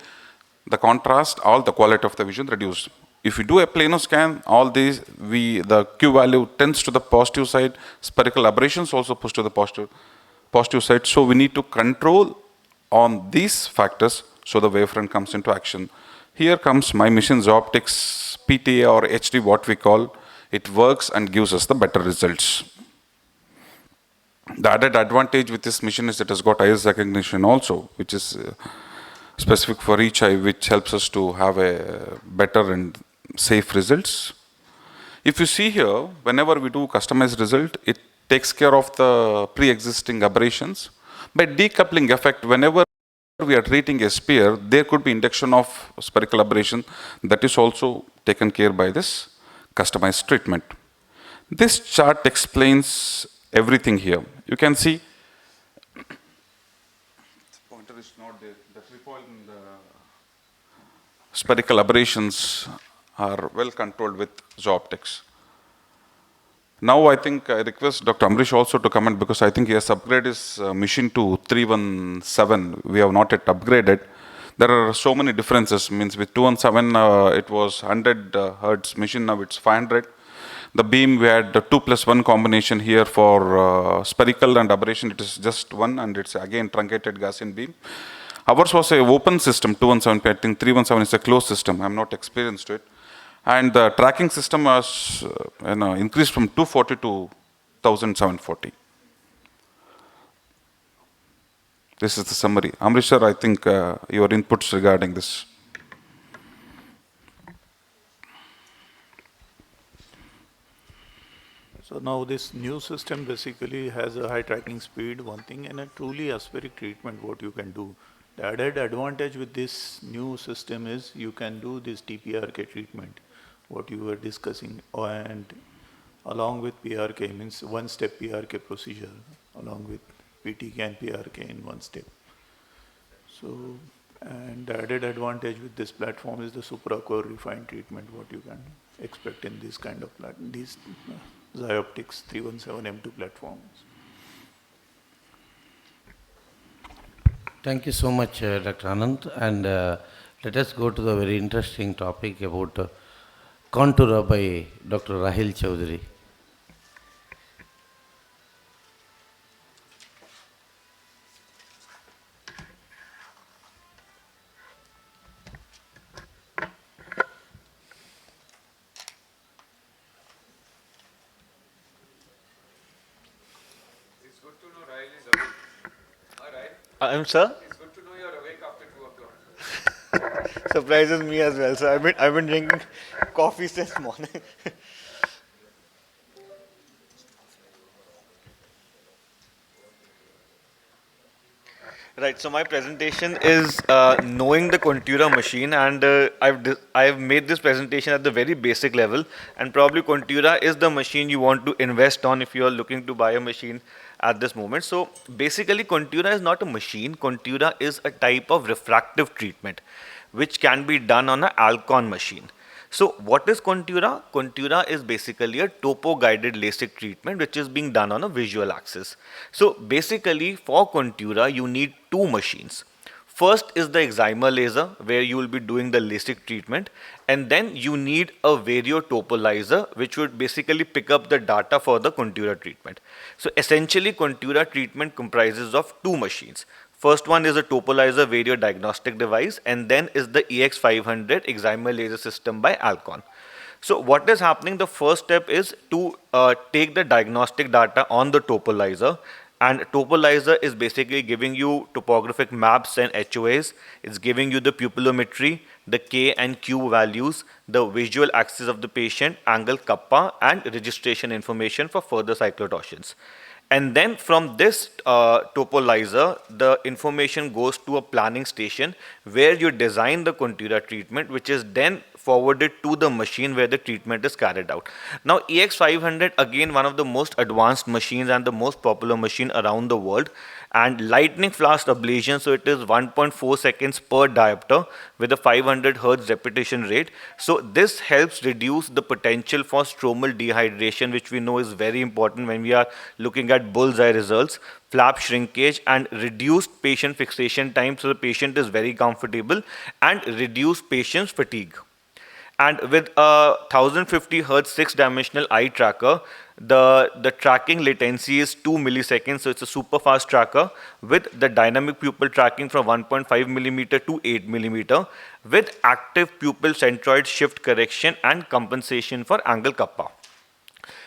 the contrast, all the quality of the vision reduced. If you do a plano scan, all these, the Q value tends to the positive side, spherical aberrations also push to the positive side. So we need to control on these factors so the wavefront comes into action. Here comes my machine's optics, PTA or HD, what we call. It works and gives us the better results. The added advantage with this machine is it has got iris recognition also, which is specific for each eye, which helps us to have a better and safe results. If you see here, whenever we do customized result, it takes care of the pre-existing aberrations. By decoupling effect, whenever we are treating a sphere, there could be induction of spherical aberration. That is also taken care by this customized treatment. This chart explains everything here. You can see, the pointer is not there. The trefoil and the spherical aberrations are well controlled with Zooptics. Now I think I request Dr. Amrish also to comment, because I think he has upgraded his machine to 317. We have not yet upgraded. There are so many differences. Means with 217 it was 100 hertz machine, now it's 500. The beam, we had the 2+1 combination here for spherical and aberration. It is just one, and it's again truncated Gaussian beam. Ours was a open system, 217. I think 317 is a closed system. I'm not experienced to it. And the tracking system was increased from 240 to 1740. This is the summary. Amrish sir, I think your inputs regarding this. So now this new system basically has a high tracking speed, one thing, and a truly aspheric treatment, what you can do. The added advantage with this new system is you can do this TPRK treatment, what you were discussing, and along with PRK, means one-step PRK procedure, along with PTK and PRK in one step. So, and the added advantage with this platform is the supracore refined treatment, what you can expect in this kind of these Zyoptics 317 M2 platforms. Thank you so much, Dr. Anand. And let us go to the very interesting topic about Contour by Dr. Rahil Chaudhary. It's good to know Rahil is awake. Alright. Sir? It's good to know you're awake after 2 o'clock. Surprises me as well. So I've been drinking coffee since morning. Right. So my presentation is knowing the Contura machine, and I've made this presentation at the very basic level. And probably Contura is the machine you want to invest on if you are looking to buy a machine at this moment. So basically Contura is not a machine. Contura is a type of refractive treatment which can be done on an Alcon machine. So what is Contura? Contura is basically a topo-guided LASIK treatment which is being done on a visual axis. So basically for Contura you need two machines. First is the excimer laser where you will be doing the LASIK treatment, and then you need a variotopolizer which would basically pick up the data for the Contura treatment. So essentially Contura treatment comprises of two machines. First one is a topolizer vario diagnostic device, and then is the EX500 excimer laser system by Alcon. So what is happening, the first step is to take the diagnostic data on the topolizer, and topolizer is basically giving you topographic maps and HOAs. It's giving you the pupillometry, the K and Q values, the visual axis of the patient, angle kappa, and registration information for further cyclotorsions. And then from this topolizer, the information goes to a planning station where you design the Contura treatment, which is then forwarded to the machine where the treatment is carried out. Now EX500, again one of the most advanced machines and the most popular machine around the world, and lightning fast ablation, so it is 1.4 seconds per diopter with a 500 Hz repetition rate. So this helps reduce the potential for stromal dehydration, which we know is very important when we are looking at bullseye results, flap shrinkage, and reduced patient fixation time, so the patient is very comfortable, and reduced patient's fatigue. And with a 1050 Hz 6-dimensional eye tracker, the tracking latency is 2 milliseconds, so it's a super fast tracker with the dynamic pupil tracking from 1.5 millimeter to 8 millimeter with active pupil centroid shift correction and compensation for angle kappa.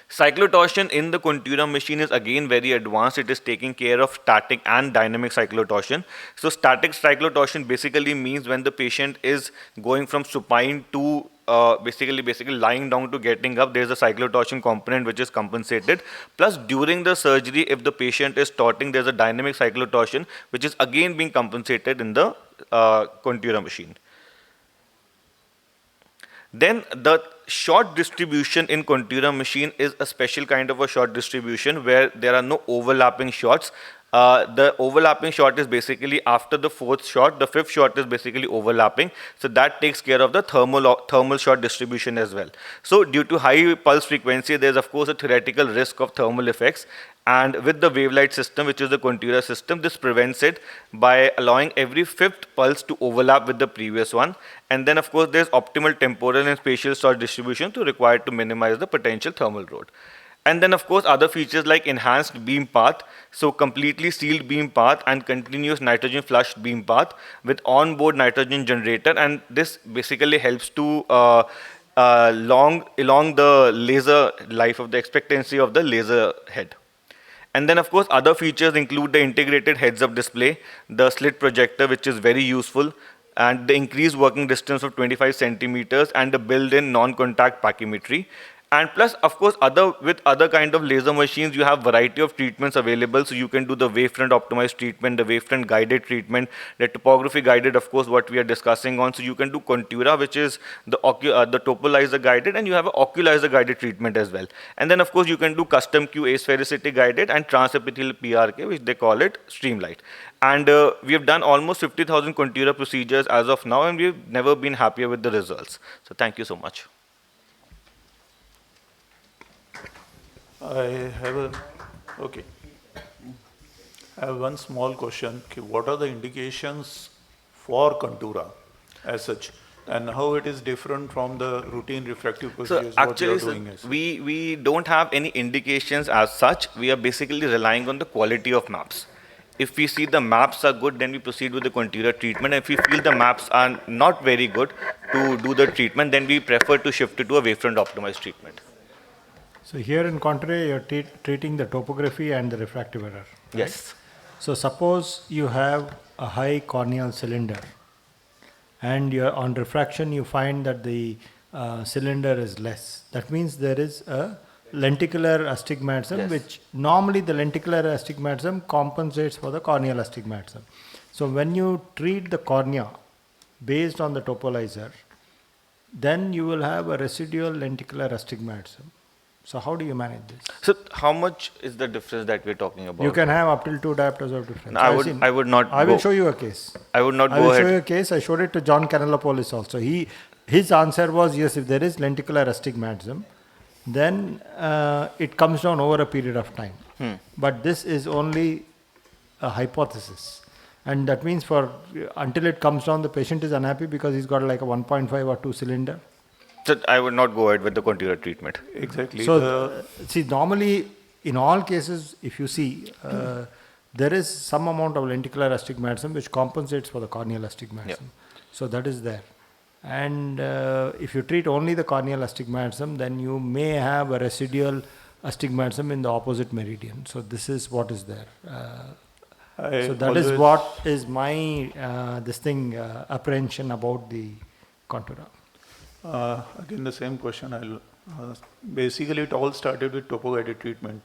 Cyclotorsion in the Contura machine is again very advanced. It is taking care of static and dynamic cyclotorsion. So static cyclotorsion basically means when the patient is going from supine to basically lying down to getting up, there is a cyclotorsion component which is compensated. Plus during the surgery, if the patient is torting, there is a dynamic cyclotorsion which is again being compensated in the Contura machine. Then the short distribution in Contura machine is a special kind of a short distribution where there are no overlapping shots. The overlapping shot is basically after the fourth shot, the fifth shot is basically overlapping. So that takes care of the thermal shot distribution as well. So due to high pulse frequency, there is of course a theoretical risk of thermal effects. And with the wavelight system, which is the Contura system, this prevents it by allowing every fifth pulse to overlap with the previous one. And then of course there's optimal temporal and spatial shot distribution required to minimize the potential thermal load. And then of course other features like enhanced beam path, so completely sealed beam path and continuous nitrogen flushed beam path with onboard nitrogen generator, and this basically helps to elong the laser life of the expectancy of the laser head. And then of course other features include the integrated heads-up display, the slit projector which is very useful, and the increased working distance of 25 centimeters and the built-in non-contact pachymetry. And plus, of course, with other kind of laser machines, you have variety of treatments available. So you can do the wavefront optimized treatment, the wavefront guided treatment, the topography guided, of course, what we are discussing on. So you can do Contura, which is the topolizer guided, and you have an oculizer guided treatment as well. And then, of course, you can do custom Q asphericity guided and transepithelial PRK, which they call it Streamlight. And we have done almost 50,000 Contura procedures as of now, and we've never been happier with the results. So thank you so much. I have one small question. What are the indications for Contura as such, and how it is different from the routine refractive procedures? So actually, we don't have any indications as such. We are basically relying on the quality of maps. If we see the maps are good, then we proceed with the Contura treatment. If we feel the maps are not very good to do the treatment, then we prefer to shift it to a wavefront optimized treatment. So here in Contura, you're treating the topography and the refractive error. Right? Yes. So suppose you have a high corneal cylinder, and you're on refraction you find that the cylinder is less. That means there is a lenticular astigmatism, yes, which normally the lenticular astigmatism compensates for the corneal astigmatism. So when you treat the cornea based on the topolizer, then you will have a residual lenticular astigmatism. So how do you manage this? So how much is the difference that we're talking about? You can have up till 2 diopters of difference. No, I would not. I will show you a case. I would not I go will ahead. show you a case. I showed it to John Canelopoulos also. His answer was yes, if there is lenticular astigmatism, then it comes down over a period of time. But this is only a hypothesis. And that means until it comes down, the patient is unhappy because he's got like a 1.5 or 2 cylinder. So I would not go ahead with the contour treatment. Exactly. So, see, normally in all cases, if you see, there is some amount of lenticular astigmatism which compensates for the corneal astigmatism. So that is there. And if you treat only the corneal astigmatism, then you may have a residual astigmatism in the opposite meridian. So this is what is there. So that is what is my apprehension about the contura. Again, the same question. Basically, it all started with topo-guided treatment,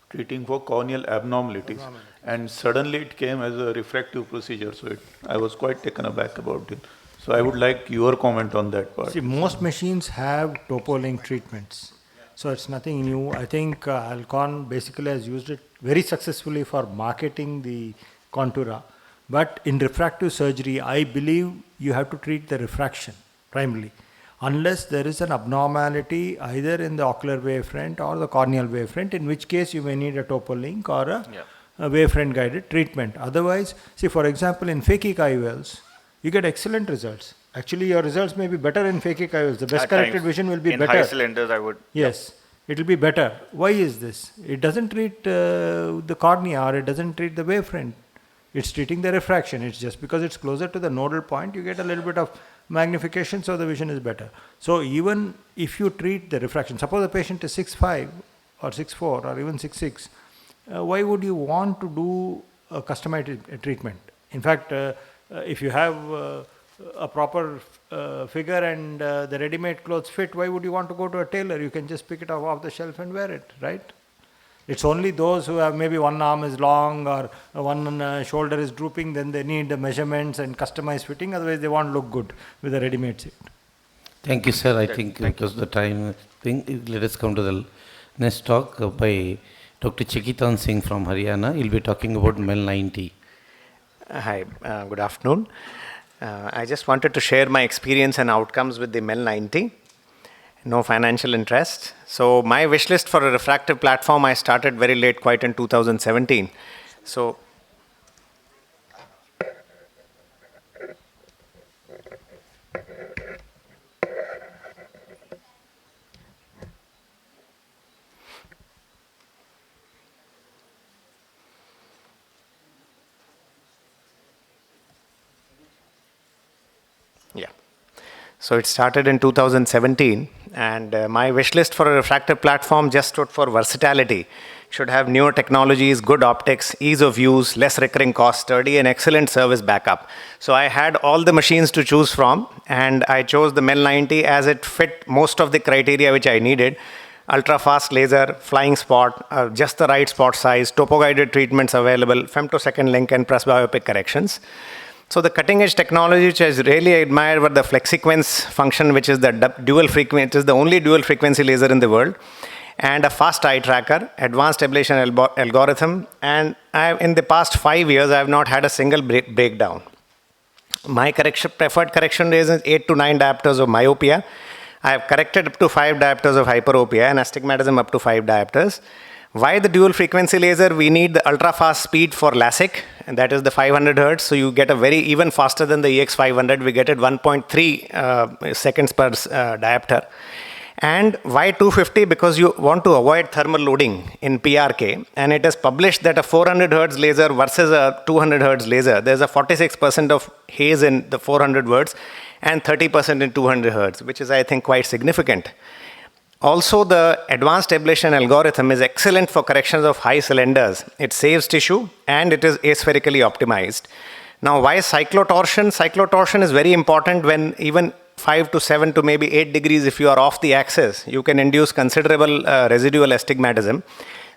treating for corneal abnormalities. And suddenly it came as a refractive procedure. So I was quite taken aback about it. So I would like your comment on that part. See, most machines have topo-link treatments. So it's nothing new. I think Alcon basically has used it very successfully for marketing the contura. But in refractive surgery, I believe you have to treat the refraction primarily. Unless there is an abnormality either in the ocular wavefront or the corneal wavefront, in which case you may need a topo-link or a wavefront guided treatment. Otherwise, see, for example, in phakic IOLs, you get excellent results. Actually, your results may be better in phakic IOLs. The best corrected vision will be better. In high cylinders, I would. Yes, it will be better. Why is this? It doesn't treat the cornea or it doesn't treat the wavefront. It's treating the refraction. It's just because it's closer to the nodal point, you get a little bit of magnification, so the vision is better. So even if you treat the refraction, suppose the patient is 6'5" or 6'4" or even 6'6", why would you want to do a customized treatment? In fact, if you have a proper figure and the ready-made clothes fit, why would you want to go to a tailor? You can just pick it off the shelf and wear it, right? It's only those who have maybe one arm is long or one shoulder is drooping, then they need the measurements and customized fitting, otherwise they won't look good with a ready-made suit. Thank you, sir. I think because the time thing, let us come to the next talk by Dr. Chikitan Singh from Haryana. He'll be talking about MEL 90. Hi, good afternoon. I just wanted to share my experience and outcomes with the MEL 90. No financial interest. So my wish list for a refractive platform, I started very late, quite in 2017. So So it started in 2017, and my wish list for a refractive platform just stood for versatility. Should have newer technologies, good optics, ease of use, less recurring cost, sturdy and excellent service backup. So I had all the machines to choose from, and I chose the MEL 90 as it fit most of the criteria which I needed. Ultra fast laser, flying spot, just the right spot size, topo-guided treatments available, femtosecond link and presbyopic corrections. So the cutting edge technology which I really admired were the FlexiQuence function, which is the dual frequency, it is the only dual frequency laser in the world, and a fast eye tracker, advanced ablation algorithm, and in the past 5 years I have not had a single breakdown. My preferred correction range is 8 to 9 diopters of myopia. I have corrected up to 5 diopters of hyperopia and astigmatism up to 5 diopters. Why the dual frequency laser? We need the ultra fast speed for LASIK, and that is the 500 Hertz. So you get a even faster than the EX500. We get it 1.3 seconds per diopter. And why 250? Because you want to avoid thermal loading in PRK. And it is published that a 400 Hertz laser versus a 200 Hertz laser, there's a 46% of haze in the 400 Hertz and 30% in 200 Hertz, which is, I think, quite significant. Also, the advanced ablation algorithm is excellent for corrections of high cylinders. It saves tissue and it is aspherically optimized. Now, why cyclotorsion? Cyclotorsion is very important when even 5 to 7 to maybe 8 degrees, if you are off the axis, you can induce considerable residual astigmatism.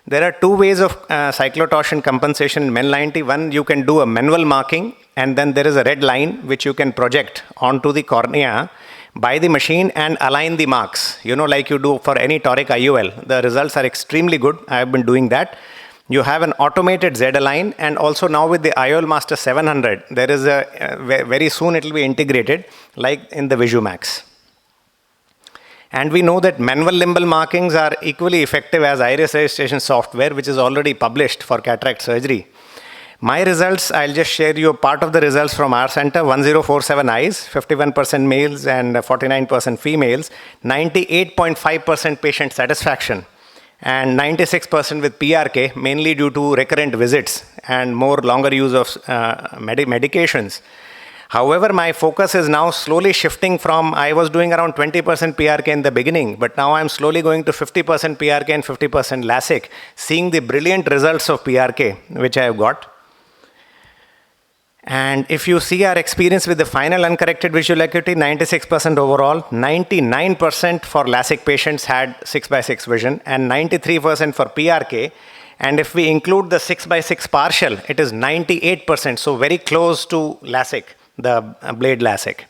There are two ways of cyclotorsion compensation in MEL 90. One, you can do a manual marking, and then there is a red line which you can project onto the cornea, by the machine and align the marks, like you do for any toric IOL. The results are extremely good. I have been doing that. You have an automated Z-align, and also now with the IOL Master 700, there is very soon it will be integrated like in the VisuMax. And we know that manual limbal markings are equally effective as iris registration software, which is already published for cataract surgery. My results, I'll just share you a part of the results from our center. 1047 eyes, 51% males and 49% females, 98.5% patient satisfaction, and 96% with PRK, mainly due to recurrent visits and more longer use of medications. However, my focus is now slowly shifting from, I was doing around 20% PRK in the beginning, but now I'm slowly going to 50% PRK and 50% LASIK, seeing the brilliant results of PRK, which I have got. And if you see our experience with the final uncorrected visual acuity, 96% overall, 99% for LASIK patients had 6/6 vision, and 93% for PRK. And if we include the 6/6 partial, it is 98%, so very close to LASIK, the blade LASIK.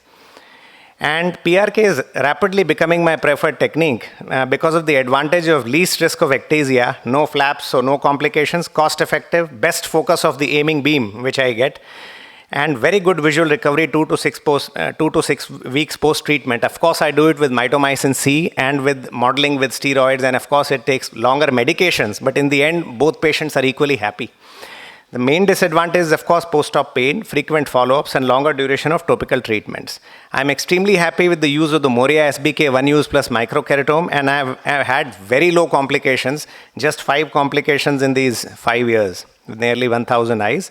And PRK is rapidly becoming my preferred technique because of the advantage of least risk of ectasia, no flaps, so no complications, cost effective, best focus of the aiming beam, which I get, and very good visual recovery 2 to 6 weeks post-treatment. Of course, I do it with mitomycin C and with modeling with steroids, and of course, it takes longer medications, but in the end, both patients are equally happy. The main disadvantage is, of course, post-op pain, frequent follow-ups, and longer duration of topical treatments. I'm extremely happy with the use of the Moria SBK 1 use plus microkeratome, and I've had very low complications, just 5 complications in these 5 years, with nearly 1,000 eyes.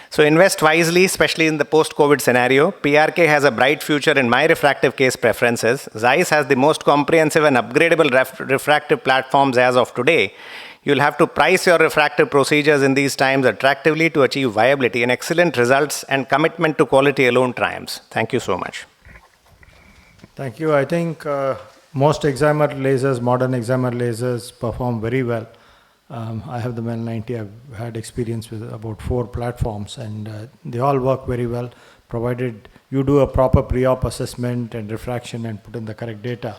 So invest wisely, especially in the post-COVID scenario. PRK has a bright future in my refractive case preferences. Zeiss has the most comprehensive and upgradable refractive platforms as of today. You'll have to price your refractive procedures in these times attractively to achieve viability, and excellent results and commitment to quality alone triumphs. Thank you so much. Thank you. I think most excimer lasers, modern excimer lasers perform very well. I have the MEL 90. I've had experience with about 4 platforms, and they all work very well, provided you do a proper pre-op assessment and refraction and put in the correct data.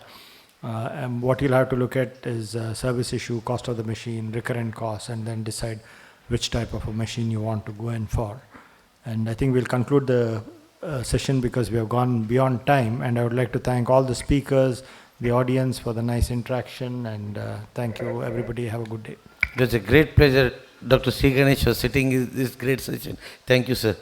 And what you'll have to look at is service issue, cost of the machine, recurrent costs, and then decide which type of a machine you want to go in for. And I think we'll conclude the session because we have gone beyond time, and I would like to thank all the speakers, the audience for the nice interaction, and thank you everybody. Have a good day. It was a great pleasure, Dr. Sri Ganesh, for sitting in this great session. Thank you, sir.